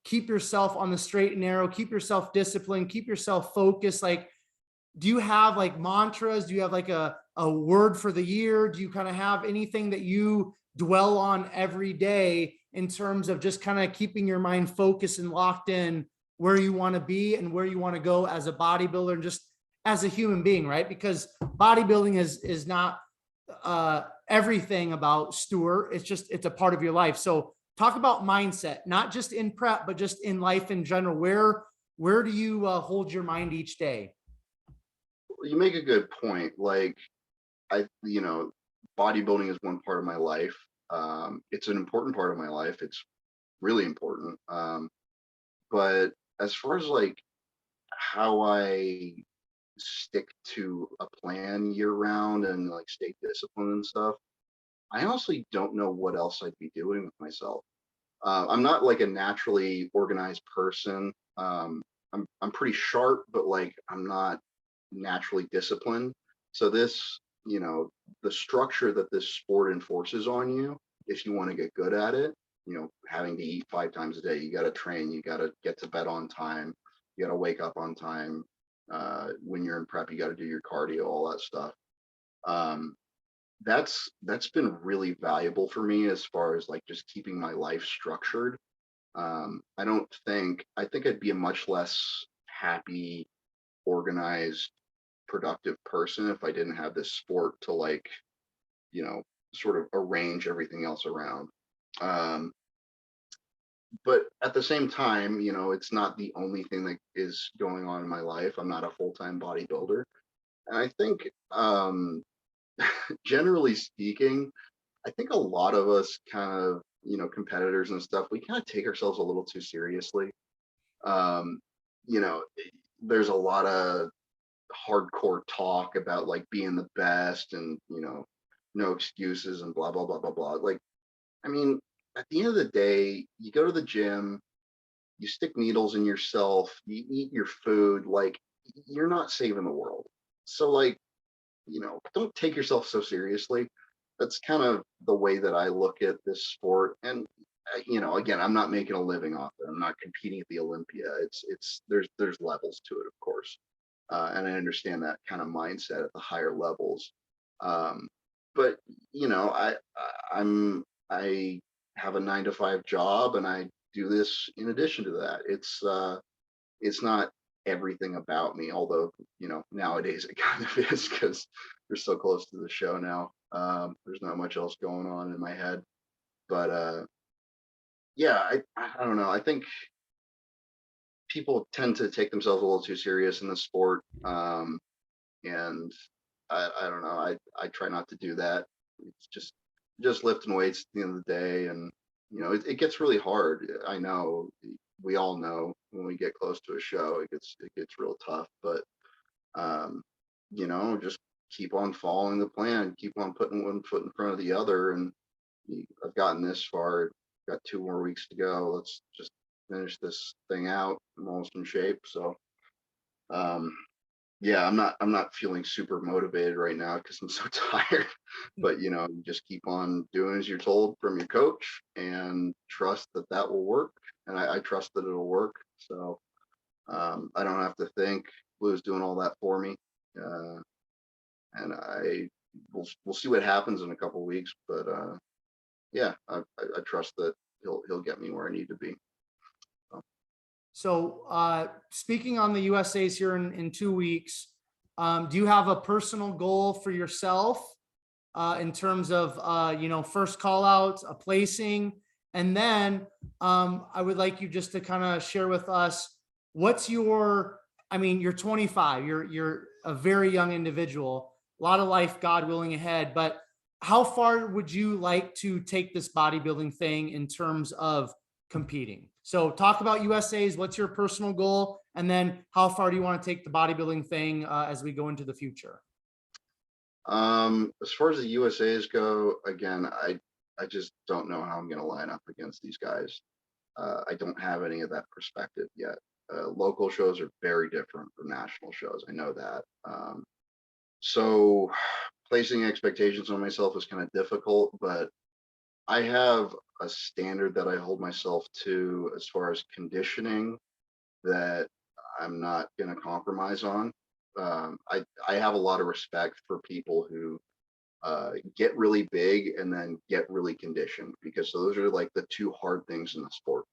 keep yourself on the straight and narrow, keep yourself disciplined, keep yourself focused? Like, do you have like mantras? Do you have like a word for the year? Do you kind of have anything that you dwell on every day in terms of just kind of keeping your mind focused and locked in where you want to be and where you want to go as a bodybuilder and just as a human being, right? Because bodybuilding is not everything about Stuart. It's a part of your life. So talk about mindset, not just in prep, but just in life in general. Where do you hold your mind each day? You make a good point. Like bodybuilding is one part of my life. It's an important part of my life. It's really important. But as far as like how I stick to a plan year round and like stay disciplined and stuff, I honestly don't know what else I'd be doing with myself. I'm not like a naturally organized person. I'm pretty sharp, but like I'm not naturally disciplined. So this, the structure that this sport enforces on you, if you want to get good at it, having to eat 5 times a day, you got to train, you got to get to bed on time, you got to wake up on time. When you're in prep, you got to do your cardio, all that stuff. Um, that's been really valuable for me as far as like just keeping my life structured. I think I'd be a much less happy, organized, productive person if I didn't have this sport to like, you know, sort of arrange everything else around. Um, but at the same time, it's not the only thing that is going on in my life. I'm not a full-time bodybuilder. And I think, generally speaking, I think a lot of us kind of, competitors and stuff, we kind of take ourselves a little too seriously. Um, you know, there's a lot of hardcore talk about like being the best and, no excuses and blah, blah, blah, blah, blah. Like, I mean, at the end of the day, you go to the gym, you stick needles in yourself, you eat your food, like you're not saving the world. So like, don't take yourself so seriously. That's kind of the way that I look at this sport. And again, I'm not making a living off it. I'm not competing at the Olympia. There's levels to it, of course, and I understand that kind of mindset at the higher levels. Um, but I have a 9 to 5 job, and I do this in addition to that. It's not everything about me, although nowadays it kind of is because we're so close to the show now. There's not much else going on in my head, but yeah, I don't know. I think people tend to take themselves a little too serious in the sport, and I don't know. I try not to do that. It's just lifting weights at the end of the day, and it gets really hard. I know, we all know when we get close to a show, it gets real tough. But just keep on following the plan, keep on putting one foot in front of the other. And I've gotten this far, got 2 more weeks to go. Let's just finish this thing out. I'm almost in shape. So, yeah, I'm not feeling super motivated right now because I'm so tired, but you just keep on doing as you're told from your coach and trust that that will work. And I trust that it'll work. So, I don't have to think. Blue's doing all that for me. And we'll see what happens in a couple of weeks, but yeah, I trust that he'll get me where I need to be. So speaking on the USA's here in 2 weeks, do you have a personal goal for yourself in terms of first call outs, a placing? And then I would like you just to kind of share with us what's you're 25, you're a very young individual, a lot of life, God willing, ahead, but how far would you like to take this bodybuilding thing in terms of competing? So talk about USA's, what's your personal goal? And then how far do you want to take the bodybuilding thing as we go into the future? As far as the USA's go, again, I just don't know how I'm going to line up against these guys. I don't have any of that perspective yet. Local shows are very different from national shows. I know that. So placing expectations on myself is kind of difficult, but I have a standard that I hold myself to as far as conditioning that I'm not going to compromise on. I have a lot of respect for people who get really big and then get really conditioned, because those are like the 2 hard things in the sport.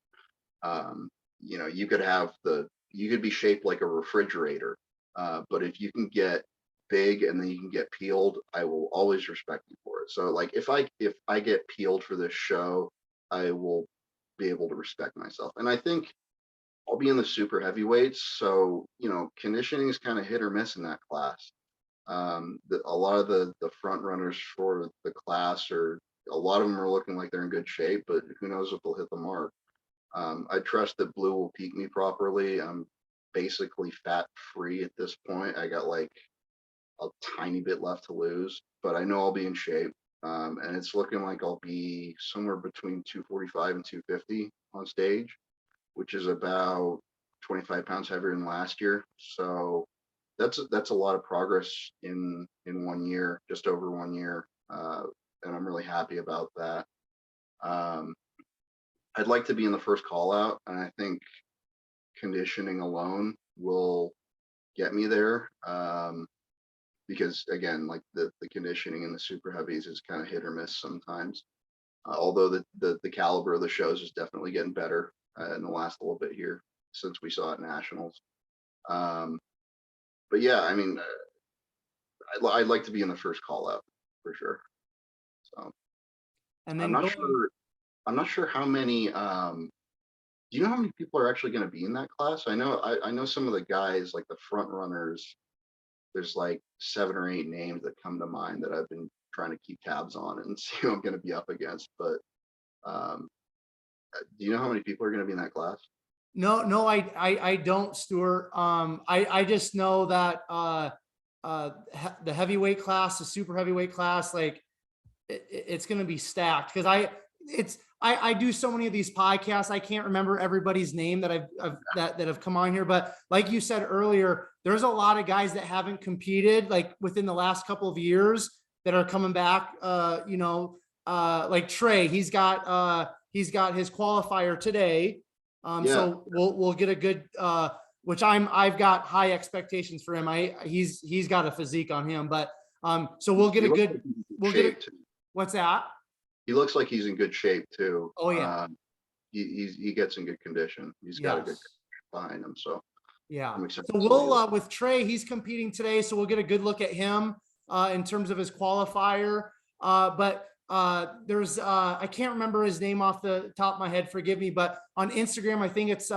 You could be shaped like a refrigerator, but if you can get big and then you can get peeled, I will always respect you for it. So like if I get peeled for this show, I will be able to respect myself. And I think I'll be in the super heavyweights, so conditioning is kind of hit or miss in that class. A lot of the front runners for the class a lot of them are looking like they're in good shape, but who knows if they'll hit the mark. I trust that Blue will peak me properly. I'm basically fat free at this point. I got like a tiny bit left to lose, but I know I'll be in shape. And it's looking like I'll be somewhere between 245 and 250 on stage, which is about 25 pounds heavier than last year. So that's a lot of progress in 1 year, just over 1 year. And I'm really happy about that. I'd like to be in the first call out, and I think conditioning alone will get me there. Because again, like the conditioning in the super heavies is kind of hit or miss sometimes. Although the caliber of the shows is definitely getting better in the last little bit here since we saw it nationals. But yeah, I'd like to be in the first call out for sure. So And then I'm not sure how many. Do you know how many people are actually going to be in that class? I know some of the guys, like the front runners. There's like 7 or 8 names that come to mind that I've been trying to keep tabs on and see who I'm going to be up against. But do you know how many people are going to be in that class? No, I don't, Stuart. I just know that the heavyweight class, the super heavyweight class, like it's going to be stacked, because I do so many of these podcasts. I can't remember everybody's name that that have come on here, but like you said earlier, there's a lot of guys that haven't competed like within the last couple of years that are coming back. Like Trey, he's got his qualifier today. Yeah. So we'll get a good, which I've got high expectations for him. He's got a physique on him, but so we'll get a good, what's that? He looks like he's in good shape too. Oh yeah. He gets in good condition. He's got a good behind him. So yeah. So we'll with Trey, he's competing today, so we'll get a good look at him in terms of his qualifier. But there's I can't remember his name off the top of my head, forgive me, but on Instagram I think it's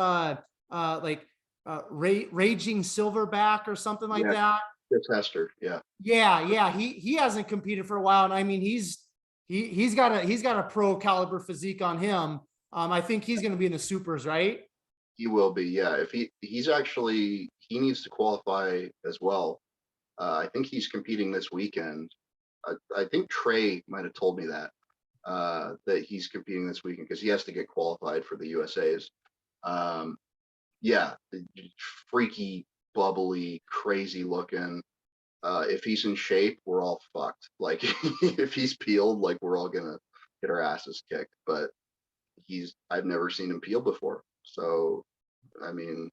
Raging Silverback or something like that. It's Hester. Yeah. Yeah. He hasn't competed for a while, and I mean he's got a pro caliber physique on him. I think he's going to be in the supers, right? He will be. Yeah. If he needs to qualify as well. I think he's competing this weekend. I think Trey might have told me that that he's competing this weekend because he has to get qualified for the USA's. Yeah, freaky, bubbly, crazy looking. If he's in shape, we're all fucked. Like if he's peeled, like we're all gonna get our asses kicked. But I've never seen him peel before. So, I mean,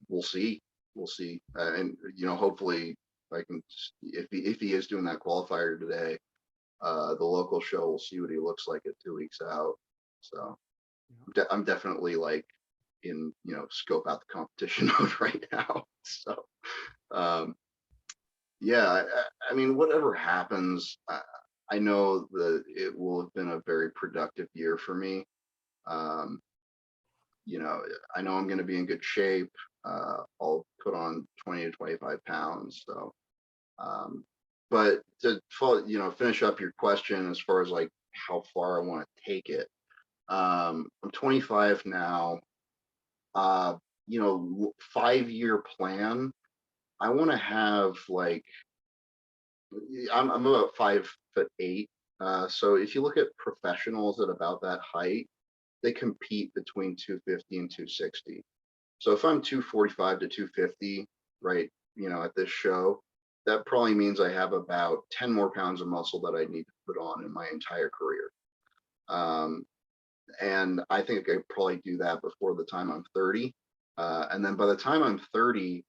we'll see. We'll see. And, hopefully I can, if he is doing that qualifier today, the local show will see what he looks like at 2 weeks out. So I'm definitely like in, scope out the competition mode right now. So, yeah, I mean, whatever happens, I know that it will have been a very productive year for me. Um, I know I'm going to be in good shape. I'll put on 20 to 25 pounds. So, but to finish up your question as far as like how far I want to take it. I'm 25 now. 5-year plan. I want to have like, I'm about 5'8". So if you look at professionals at about that height, they compete between 250 and 260. So if I'm 245 to 250, right, at this show, that probably means I have about 10 more pounds of muscle that I need to put on in my entire career. And I think I could probably do that before the time I'm 30. And then by the time I'm 30,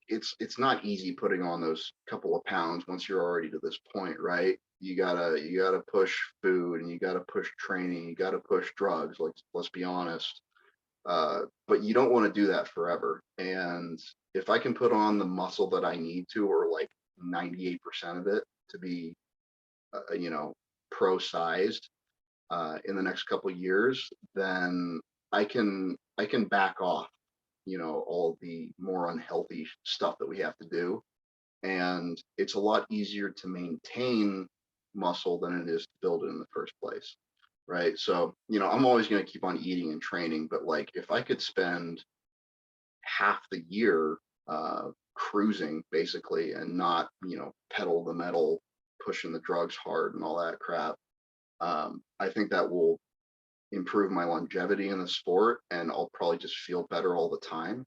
it's not easy putting on those couple of pounds once you're already to this point, right? You gotta push food, and you gotta push training, you gotta push drugs. Like, let's be honest. But you don't want to do that forever. And if I can put on the muscle that I need to, or like 98% of it to be, pro sized in the next couple of years, then I can back off, all the more unhealthy stuff that we have to do. And it's a lot easier to maintain muscle than it is to build it in the first place. Right. So, I'm always going to keep on eating and training, but like if I could spend half the year cruising basically and not, pedal the metal, pushing the drugs hard and all that crap, I think that will improve my longevity in the sport, and I'll probably just feel better all the time.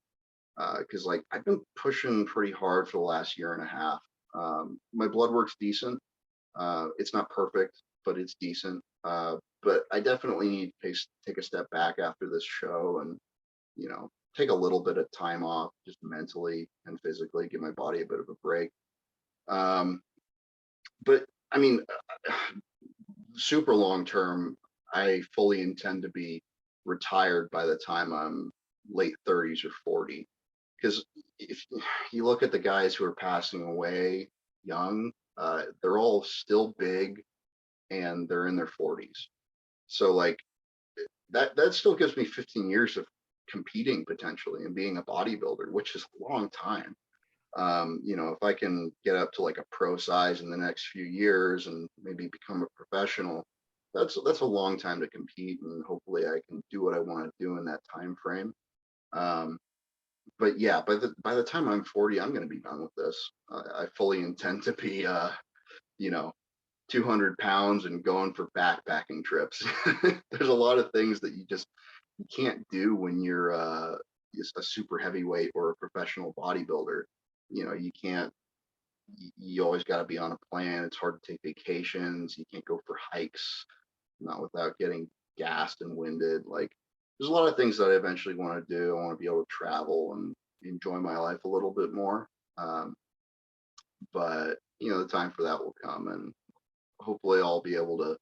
Because like I've been pushing pretty hard for the last year and a half. My blood work's decent. It's not perfect, but it's decent. But I definitely need to take a step back after this show and, take a little bit of time off, just mentally and physically, give my body a bit of a break. But I mean, super long term, I fully intend to be retired by the time I'm late 30s or 40. Because if you look at the guys who are passing away young, they're all still big and they're in their 40s. So like that still gives me 15 years of competing potentially and being a bodybuilder, which is a long time. If I can get up to like a pro size in the next few years and maybe become a professional, that's a long time to compete, and hopefully I can do what I want to do in that time frame. But yeah, by the time I'm 40, I'm going to be done with this. I fully intend to be, 200 pounds and going for backpacking trips. There's a lot of things that you can't do when you're just a super heavyweight or a professional bodybuilder. You can't. You always got to be on a plan. It's hard to take vacations. You can't go for hikes, not without getting gassed and winded. Like, there's a lot of things that I eventually want to do. I want to be able to travel and enjoy my life a little bit more. But the time for that will come, and hopefully I'll be able to.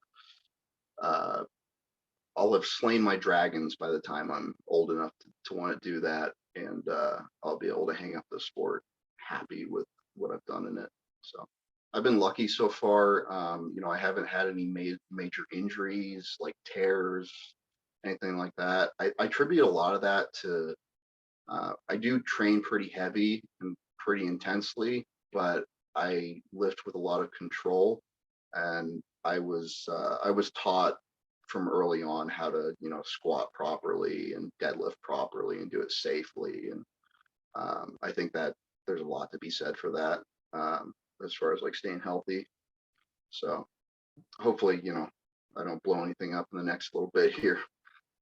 I'll have slain my dragons by the time I'm old enough to want to do that, and I'll be able to hang up the sport happy with what I've done in it. So I've been lucky so far. I haven't had any major injuries like tears, anything like that. I attribute a lot of that to I do train pretty heavy and pretty intensely, but I lift with a lot of control, and I was taught from early on how to squat properly and deadlift properly and do it safely, and I think that there's a lot to be said for that, as far as like staying healthy. So hopefully, I don't blow anything up in the next little bit here.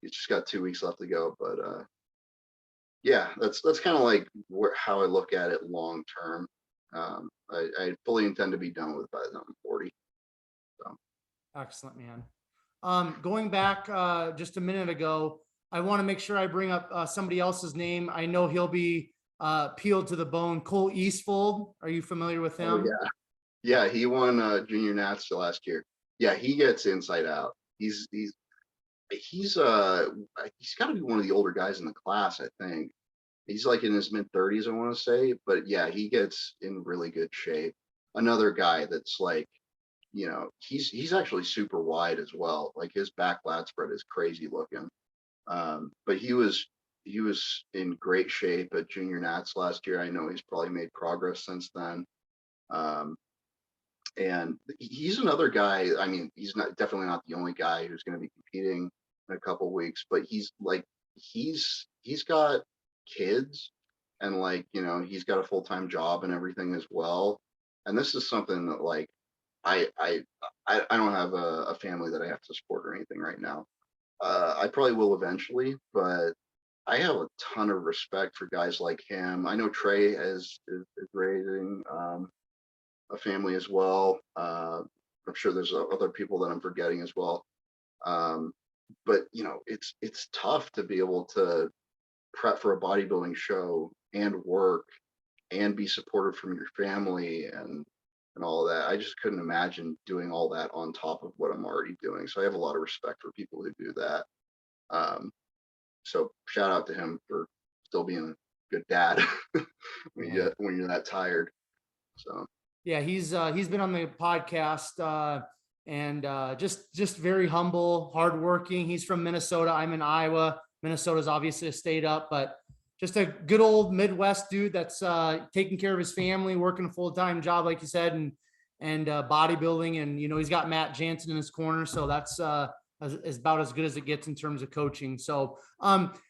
You just got 2 weeks left to go, but yeah, that's kind of like how I look at it long term. I fully intend to be done with it by the time I'm 40. So. Excellent, man. Going back just a minute ago, I want to make sure I bring up somebody else's name. I know he'll be peeled to the bone. Cole Eastfold. Are you familiar with him? Oh, yeah. Yeah, he won junior nats last year. Yeah, he gets inside out. He's got to be one of the older guys in the class, I think. He's like in his mid 30s, I want to say, but yeah, he gets in really good shape. Another guy that's like, he's actually super wide as well. Like his back lat spread is crazy looking. But he was in great shape at junior nats last year. I know he's probably made progress since then. And he's another guy. I mean, he's definitely not the only guy who's going to be competing in a couple weeks, but he's got kids, and like, he's got a full-time job and everything as well. And this is something that like, I don't have a family that I have to support or anything right now. I probably will eventually, but I have a ton of respect for guys like him. I know Trey is raising a family as well. I'm sure there's other people that I'm forgetting as well. But it's tough to be able to prep for a bodybuilding show and work and be supported from your family and all of that. I just couldn't imagine doing all that on top of what I'm already doing. So I have a lot of respect for people who do that. So shout out to him for still being a good dad when you're that tired. So yeah, he's been on the podcast and just very humble, hardworking. He's from Minnesota. I'm in Iowa. Minnesota's obviously a state up, but just a good old Midwest dude that's taking care of his family, working a full-time job, like you said, and bodybuilding. And, he's got Matt Jansen in his corner. So that's is about as good as it gets in terms of coaching. So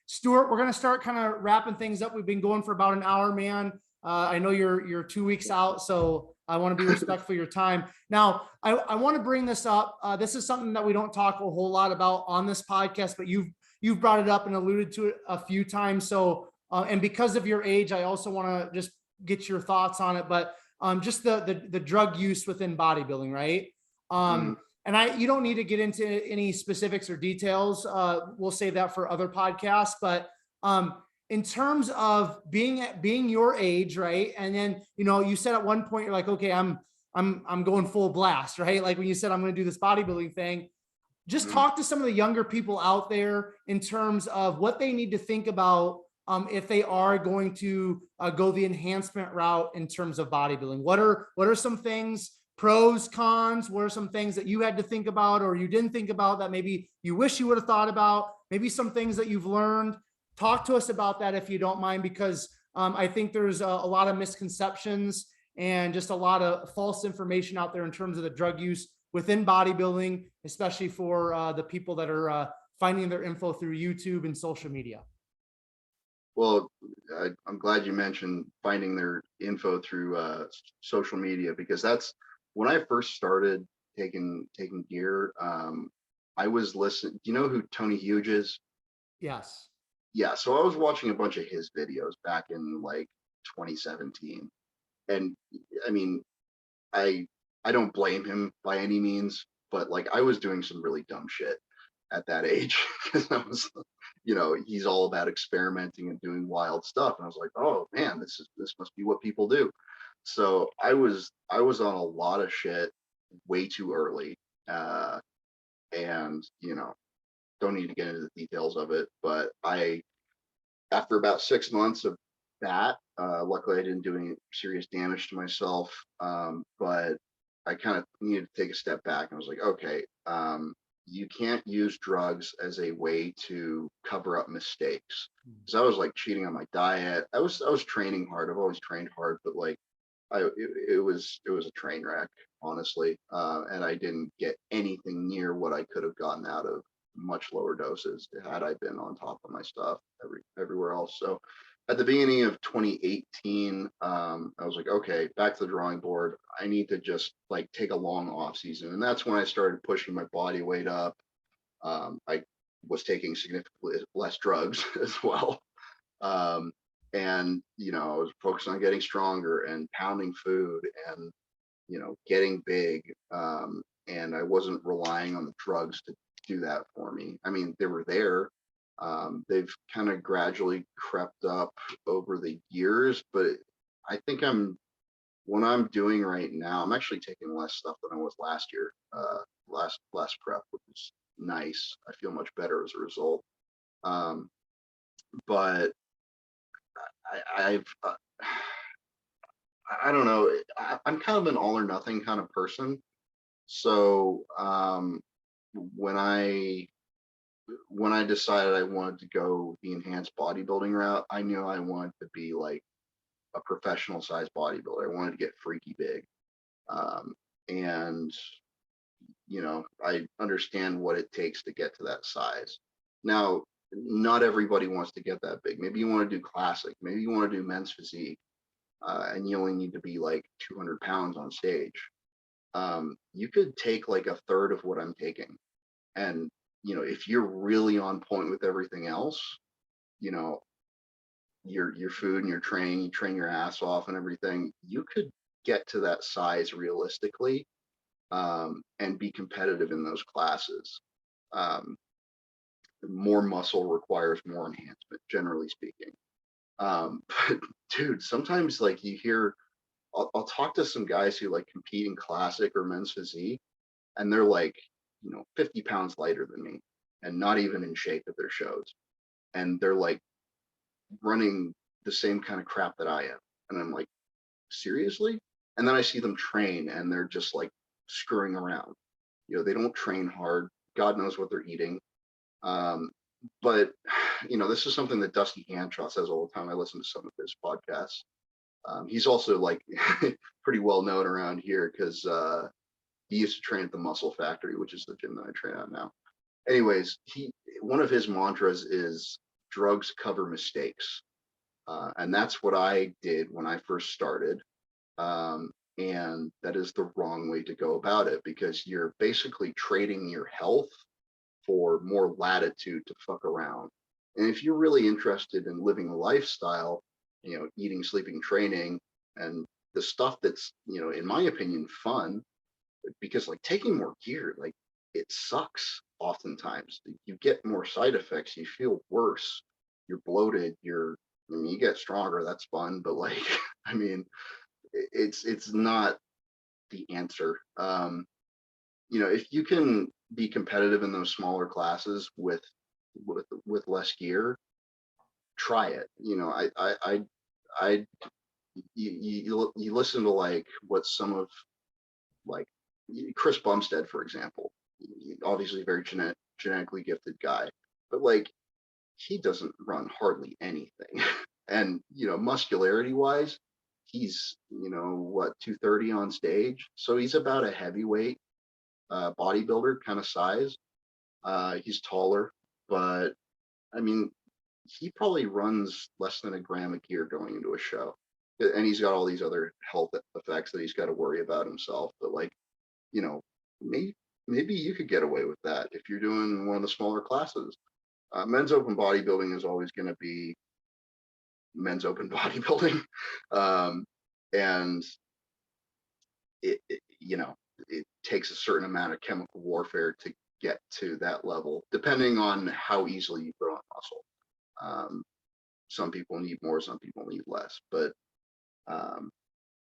Stuart, we're going to start kind of wrapping things up. We've been going for about an hour, man. I know you're 2 weeks out, so I want to be respectful of your time. Now, I want to bring this up. This is something that we don't talk a whole lot about on this podcast, but you've brought it up and alluded to it a few times. So, and because of your age, I also want to just get your thoughts on it. But just the drug use within bodybuilding, right? And you don't need to get into any specifics or details. We'll save that for other podcasts. But in terms of being your age, right? And then, you said at one point, you're like, okay, I'm going full blast, right? Like when you said, I'm going to do this bodybuilding thing, just talk to some of the younger people out there in terms of what they need to think about if they are going to go the enhancement route in terms of bodybuilding. What are some things, pros, cons? What are some things that you had to think about or you didn't think about that maybe you wish you would have thought about? Maybe some things that you've learned. Talk to us about that if you don't mind, because I think there's a lot of misconceptions and just a lot of false information out there in terms of the drug use within bodybuilding, especially for the people that are finding their info through YouTube and social media. Well, I'm glad you mentioned finding their info through social media, because that's when I first started taking gear. I was listening. Do you know who Tony Hughes is? Yes. Yeah. So I was watching a bunch of his videos back in like 2017. And I mean, I don't blame him by any means, but like I was doing some really dumb shit at that age because I was, he's all about experimenting and doing wild stuff, and I was like, oh man, this must be what people do. So I was on a lot of shit way too early, and don't need to get into the details of it, but after about 6 months of that, luckily I didn't do any serious damage to myself, but I kind of needed to take a step back and was like, okay, you can't use drugs as a way to cover up mistakes. Because I was like cheating on my diet. I was training hard. I've always trained hard, but like it was a train wreck, honestly. And I didn't get anything near what I could have gotten out of much lower doses had I been on top of my stuff everywhere else. So at the beginning of 2018, I was like, okay, back to the drawing board. I need to just like take a long off season. And that's when I started pushing my body weight up. I was taking significantly less drugs as well. Um, and, I was focused on getting stronger and pounding food and, getting big. And I wasn't relying on the drugs to do that for me. I mean, they were there. They've kind of gradually crept up over the years, but I think what I'm doing right now, I'm actually taking less stuff than I was last year, last prep, which is nice. I feel much better as a result. But I don't know. I'm kind of an all or nothing kind of person. So when I decided I wanted to go the enhanced bodybuilding route, I knew I wanted to be like a professional size bodybuilder. I wanted to get freaky big. And I understand what it takes to get to that size. Now, not everybody wants to get that big. Maybe you want to do classic. Maybe you want to do men's physique, and you only need to be like 200 pounds on stage. You could take like a third of what I'm taking. And, if you're really on point with everything else, your food and your training, you train your ass off and everything, you could get to that size realistically, and be competitive in those classes. More muscle requires more enhancement, generally speaking. But dude, sometimes like you hear, I'll talk to some guys who like compete in classic or men's physique, and they're like, 50 pounds lighter than me and not even in shape at their shows. And they're like running the same kind of crap that I am. And I'm like, seriously? And then I see them train and they're just like screwing around. They don't train hard. God knows what they're eating. But this is something that Dusty Handshaw says all the time. I listen to some of his podcasts. He's also like pretty well known around here because he used to train at the Muscle Factory, which is the gym that I train at now. Anyways, one of his mantras is drugs cover mistakes. And that's what I did when I first started. And that is the wrong way to go about it, because you're basically trading your health for more latitude to fuck around. And if you're really interested in living a lifestyle, eating, sleeping, training, and the stuff that's, in my opinion, fun, because like taking more gear, like it sucks oftentimes. You get more side effects, you feel worse, you're bloated, you get stronger, that's fun, but like, I mean, it's not the answer. If you can be competitive in those smaller classes with less gear, try it. You listen to like what some of like Chris Bumstead, for example, obviously a very genetically gifted guy, but like he doesn't run hardly anything. And muscularity wise, he's 230 on stage, so he's about a heavyweight bodybuilder kind of size. He's taller, but I mean, he probably runs less than a gram of gear going into a show, and he's got all these other health effects that he's got to worry about himself. But like, maybe you could get away with that if you're doing one of the smaller classes. Men's open bodybuilding is always going to be men's open bodybuilding, and it takes a certain amount of chemical warfare to get to that level, depending on how easily you put on muscle. Some people need more, some people need less, but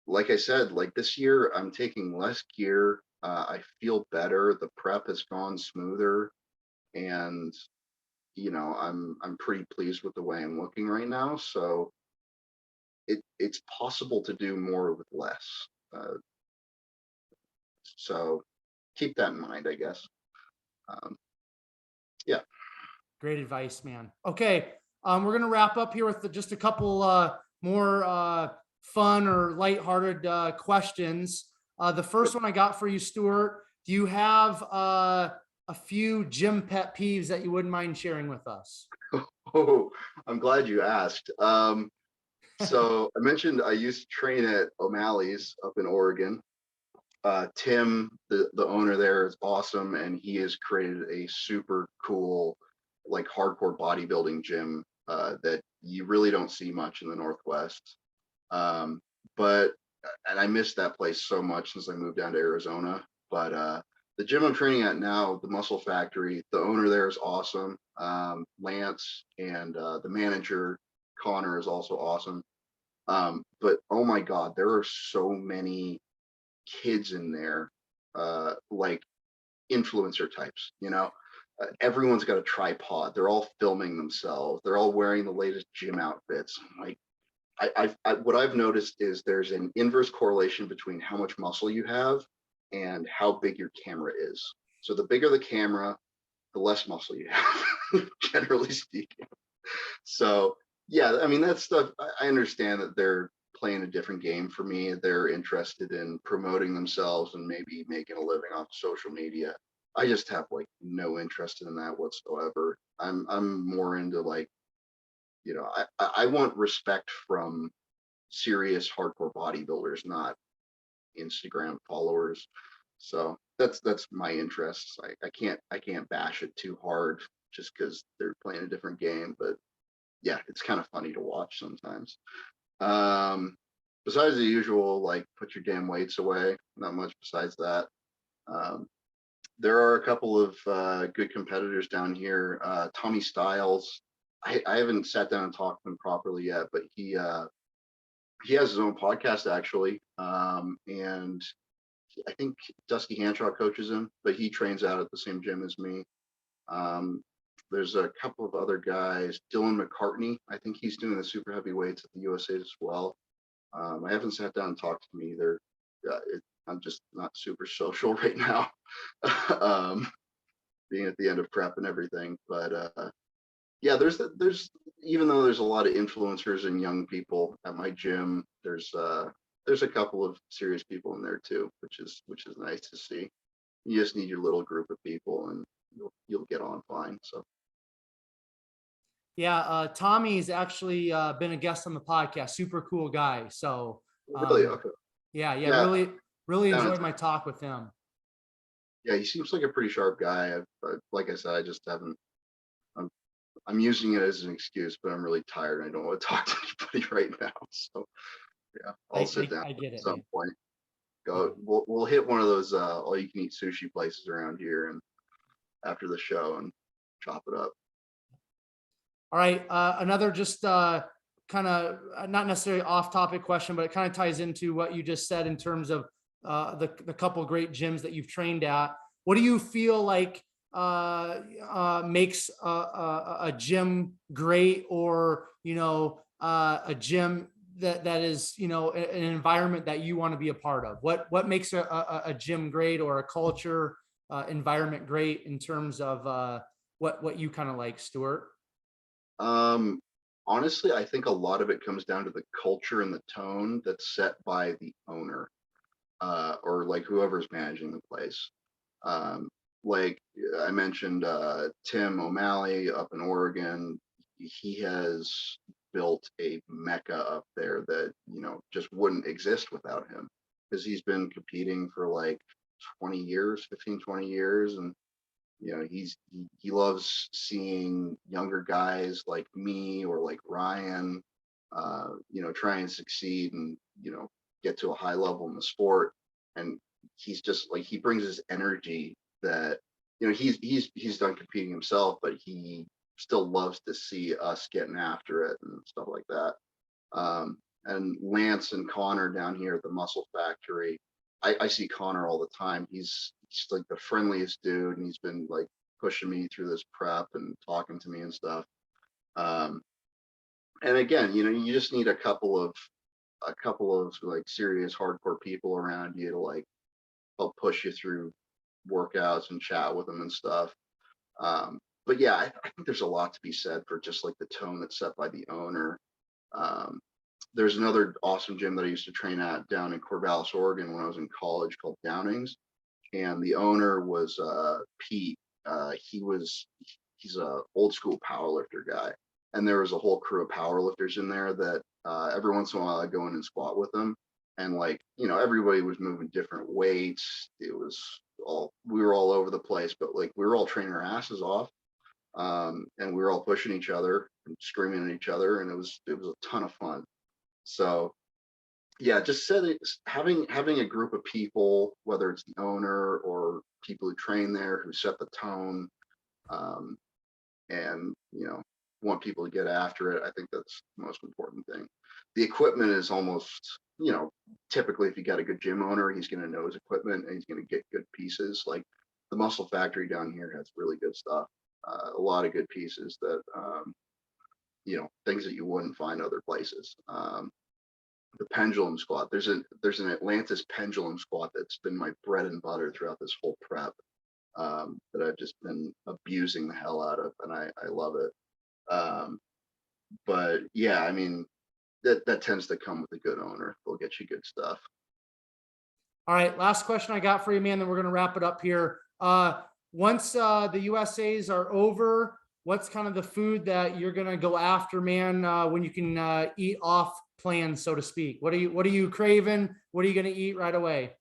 like I said, like this year I'm taking less gear. I feel better. The prep has gone smoother, and I'm pretty pleased with the way I'm looking right now. So it's possible to do more with less. So keep that in mind, I guess. Yeah. Great advice, man. Okay. We're going to wrap up here with just a couple more fun or lighthearted questions. The first one I got for you, Stuart, do you have a few gym pet peeves that you wouldn't mind sharing with us? Oh, I'm glad you asked. So I mentioned I used to train at O'Malley's up in Oregon. Tim, the owner there, is awesome, and he has created a super cool, like hardcore bodybuilding gym that you really don't see much in the Northwest. Um, but and I missed that place so much since I moved down to Arizona. But the gym I'm training at now, the Muscle Factory, the owner there is awesome. Lance, and the manager Connor is also awesome. But oh my God, there are so many kids in there, like influencer types, everyone's got a tripod. They're all filming themselves. They're all wearing the latest gym outfits. Like what I've noticed is there's an inverse correlation between how much muscle you have and how big your camera is. So the bigger the camera, the less muscle you have, generally speaking. So yeah, I mean, that stuff, I understand that they're playing a different game for me. They're interested in promoting themselves and maybe making a living off social media. I just have like no interest in that whatsoever. I'm more into like, I want respect from serious hardcore bodybuilders, not Instagram followers. So that's my interests. I can't bash it too hard just because they're playing a different game. But yeah, it's kind of funny to watch sometimes. Um, Besides the usual, like put your damn weights away, not much besides that. Um, there are a couple of good competitors down here. Tommy Styles, I haven't sat down and talked to him properly yet, but he has his own podcast actually, and I think Dusty Hanshaw coaches him, but he trains out at the same gym as me. Um, there's a couple of other guys. Dylan McCartney, I think he's doing the super heavyweights at the USA as well. I haven't sat down and talked to him either. I'm just not super social right now, um, being at the end of prep and everything. But yeah, there's even though there's a lot of influencers and young people at my gym, there's a couple of serious people in there too, which is nice to see. You just need your little group of people, and you'll get on fine. So Yeah, Tommy's actually been a guest on the podcast. Super cool guy. So really, okay, yeah, yeah, really down in enjoyed my talk with him. yeah, he seems like a pretty sharp guy. Like I said, I just haven't. I'm, I'm using it as an excuse, but I'm really tired. I don't want to talk to anybody right now. So yeah, I'll sit down I at get it, some man. point. Yeah. Go. We'll hit one of those all you can eat sushi places around here, and after the show, and chop it up. All right. Another just kind of not necessarily off topic question, but it kind of ties into what you just said in terms of the couple of great gyms that you've trained at. What do you feel like makes a gym great, or, a gym that is, an environment that you want to be a part of? What makes a gym great, or a culture environment great in terms of what you kind of like, Stuart? Um, Honestly, I think a lot of it comes down to the culture and the tone that's set by the owner, or like whoever's managing the place. Um, like I mentioned, Tim O'Malley up in Oregon, he has built a mecca up there that, just wouldn't exist without him, because he's been competing for like 20 years, 15, 20 years. And he loves seeing younger guys like me or like Ryan, try and succeed and get to a high level in the sport. And he's just like, he brings his energy that, he's done competing himself, but he still loves to see us getting after it and stuff like that. And Lance and Connor down here at the Muscle Factory, I see Connor all the time. He's like the friendliest dude, and he's been like pushing me through this prep and talking to me and stuff. Um, and again, you just need a couple of like serious hardcore people around you to like help push you through workouts and chat with them and stuff. But yeah, I think there's a lot to be said for just like the tone that's set by the owner. Um, there's another awesome gym that I used to train at down in Corvallis, Oregon when I was in college, called Downings, and the owner was Pete. He's a old school powerlifter guy, and there was a whole crew of powerlifters in there that every once in a while I go in and squat with them, and like, you know, everybody was moving different weights. It was all, we were all over the place, but like we were all training our asses off, and we were all pushing each other and screaming at each other, and it was a ton of fun. So yeah, just having a group of people, whether it's the owner or people who train there who set the tone, um, and you know, want people to get after it. I think that's the most important thing. The equipment is almost, you know, typically if you got a good gym owner, he's going to know his equipment and he's going to get good pieces. Like the Muscle Factory down here has really good stuff, a lot of good pieces that, you know, things that you wouldn't find other places. The pendulum squat, there's an Atlantis pendulum squat that's been my bread and butter throughout this whole prep, that I've just been abusing the hell out of, and I love it. But yeah, I mean, that tends to come with a good owner. They'll get you good stuff. All right, last question I got for you, man. Then we're gonna wrap it up here. Once the USAs are over, what's kind of the food that you're gonna go after, man? When you can eat off plans, so to speak. What are you craving? What are you gonna eat right away?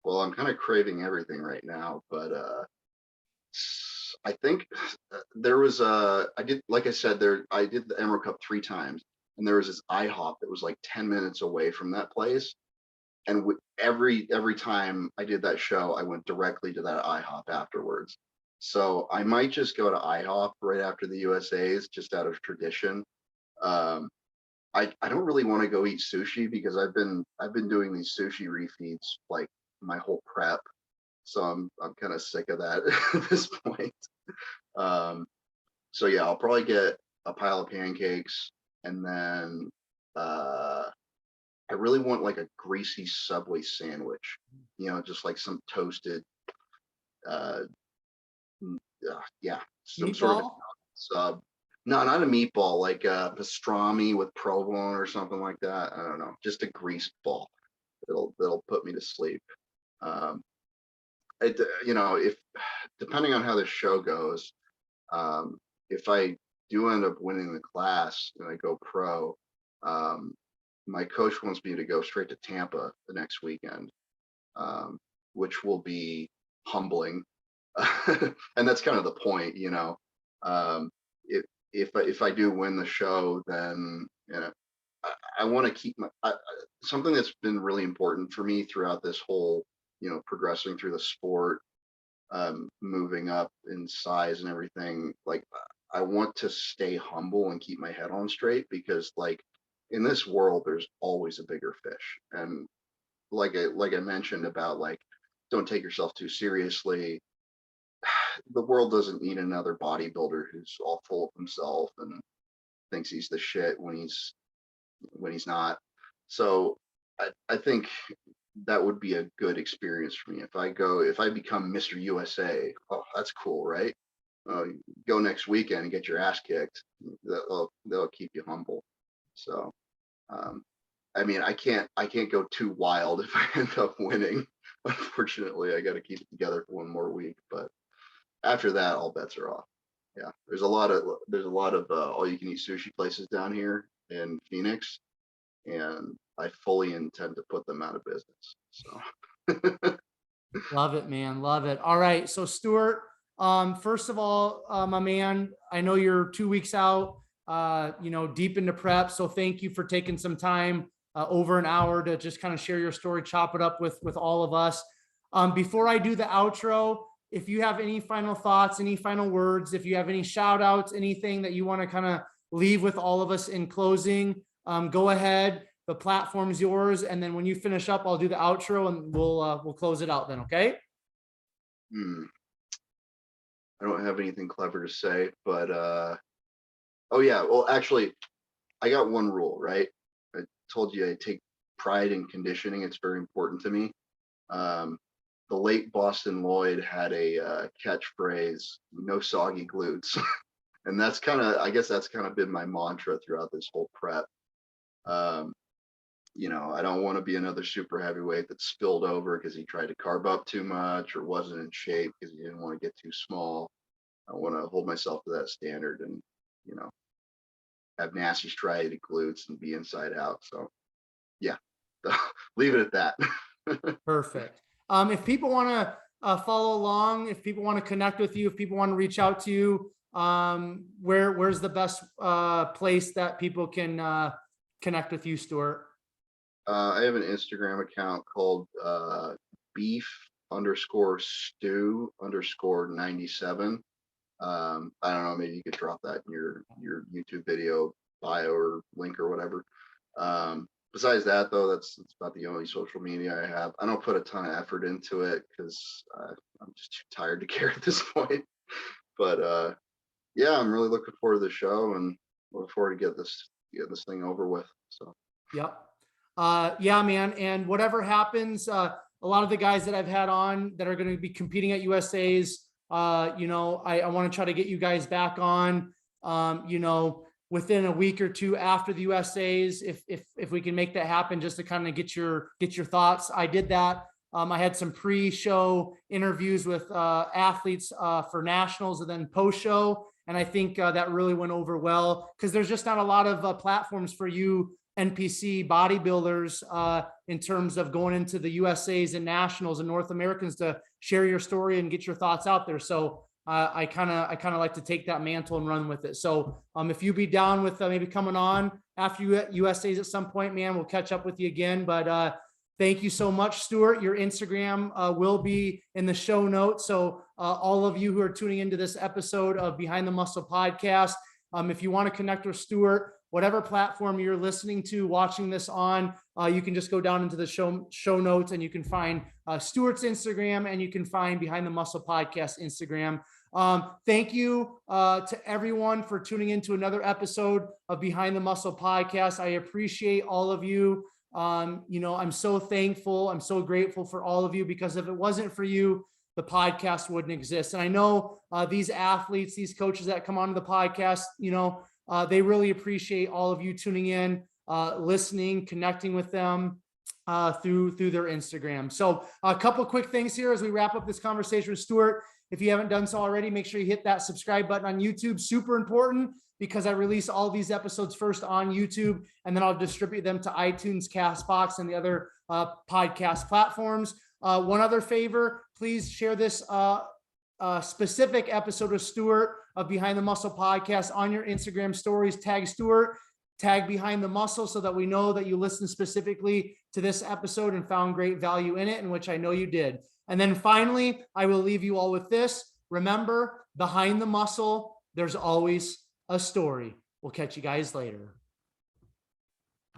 Well, I'm kind of craving everything right now, but I think there was I did, like I said, I did the Emerald Cup 3 times, and there was this IHOP that was like 10 minutes away from that place. And every time I did that show, I went directly to that IHOP afterwards. So I might just go to IHOP right after the USA's, just out of tradition. Um, I don't really want to go eat sushi because I've been doing these sushi refeeds like my whole prep, so I'm kind of sick of that at this point. Um, so yeah, I'll probably get a pile of pancakes, and then I really want like a greasy Subway sandwich, you know, just like some toasted, uh, yeah, some sort of a Meatball? sub. No, not a meatball, like pastrami with provolone or something like that. I don't know, just a grease ball that'll put me to sleep. Um, you know, if depending on how this show goes, if I do end up winning the class and I go pro, um, my coach wants me to go straight to Tampa the next weekend, um, which will be humbling. And that's kind of the point, you know. Um, if I do win the show, then you know, I want to keep something that's been really important for me throughout this whole, you know, progressing through the sport, moving up in size and everything. Like I want to stay humble and keep my head on straight, because like in this world, there's always a bigger fish. And like I mentioned about like, don't take yourself too seriously. The world doesn't need another bodybuilder who's all full of himself and thinks he's the shit when he's not. So I think that would be a good experience for me. If I become Mr. USA, oh, that's cool, right? Go next weekend and get your ass kicked. They'll keep you humble. So, um, I mean, I can't go too wild if I end up winning. Unfortunately, I got to keep it together for one more week. But after that, all bets are off. Yeah, there's a lot of all you can eat sushi places down here in Phoenix, and I fully intend to put them out of business. So Love it, man. Love it. All right. So Stuart, first of all, my man, I know you're 2 weeks out, you know, deep into prep. So thank you for taking some time, over an hour, to just kind of share your story, chop it up with all of us. Before I do the outro, if you have any final thoughts, any final words, if you have any shout outs, anything that you want to kind of leave with all of us in closing, go ahead. The platform's yours. And then when you finish up, I'll do the outro and we'll close it out then. Okay. I don't have anything clever to say, but oh yeah, well actually I got one rule, right? I told you I take pride in conditioning. It's very important to me. The late Boston Lloyd had a catchphrase, no soggy glutes. And that's kind of, I guess that's kind of been my mantra throughout this whole prep. You know, I don't want to be another super heavyweight that spilled over because he tried to carb up too much or wasn't in shape because he didn't want to get too small. I want to hold myself to that standard, and you know, have nasty striated glutes and be inside out. So yeah, leave it at that. Perfect. If people want to follow along, if people want to connect with you, if people want to reach out to you, where's the best place that people can connect with you, Stuart? I have an Instagram account called beef_stew_97. I don't know, maybe you could drop that in your YouTube video bio or link or whatever. Besides that, though, that's about the only social media I have. I don't put a ton of effort into it because I'm just too tired to care at this point. But yeah, I'm really looking forward to the show and looking forward to get this thing over with. So Yep. Yeah, man. And whatever happens, a lot of the guys that I've had on that are going to be competing at USA's, you know, I want to try to get you guys back on, you know, within a week or two after the USA's, if we can make that happen, just to kind of get your thoughts. I did that. I had some pre-show interviews with athletes for nationals and then post-show. And I think that really went over well because there's just not a lot of platforms for you NPC bodybuilders in terms of going into the USA's and nationals and North Americans to share your story and get your thoughts out there. So I kind of like to take that mantle and run with it. So if you be down with maybe coming on after USA's at some point, man, we'll catch up with you again. But thank you so much, Stuart. Your Instagram will be in the show notes. So all of you who are tuning into this episode of Behind the Muscle podcast, if you want to connect with Stuart, whatever platform you're listening to, watching this on, you can just go down into the show notes and you can find Stuart's Instagram and you can find Behind the Muscle podcast Instagram. Thank you to everyone for tuning into another episode of Behind the Muscle podcast. I appreciate all of you. You know, I'm so thankful. I'm so grateful for all of you because if it wasn't for you, the podcast wouldn't exist. And I know these athletes, these coaches that come onto the podcast, you know, they really appreciate all of you tuning in, listening, connecting with them through their Instagram. So a couple of quick things here as we wrap up this conversation with Stuart. If you haven't done so already, make sure you hit that subscribe button on YouTube. Super important because I release all these episodes first on YouTube and then I'll distribute them to iTunes, Castbox, and the other podcast platforms. One other favor, please share this specific episode of Stuart of Behind the Muscle podcast on your Instagram stories. Tag Stuart, tag Behind the Muscle so that we know that you listened specifically to this episode and found great value in it, in which I know you did. And then finally, I will leave you all with this. Remember, behind the muscle, there's always a story. We'll catch you guys later.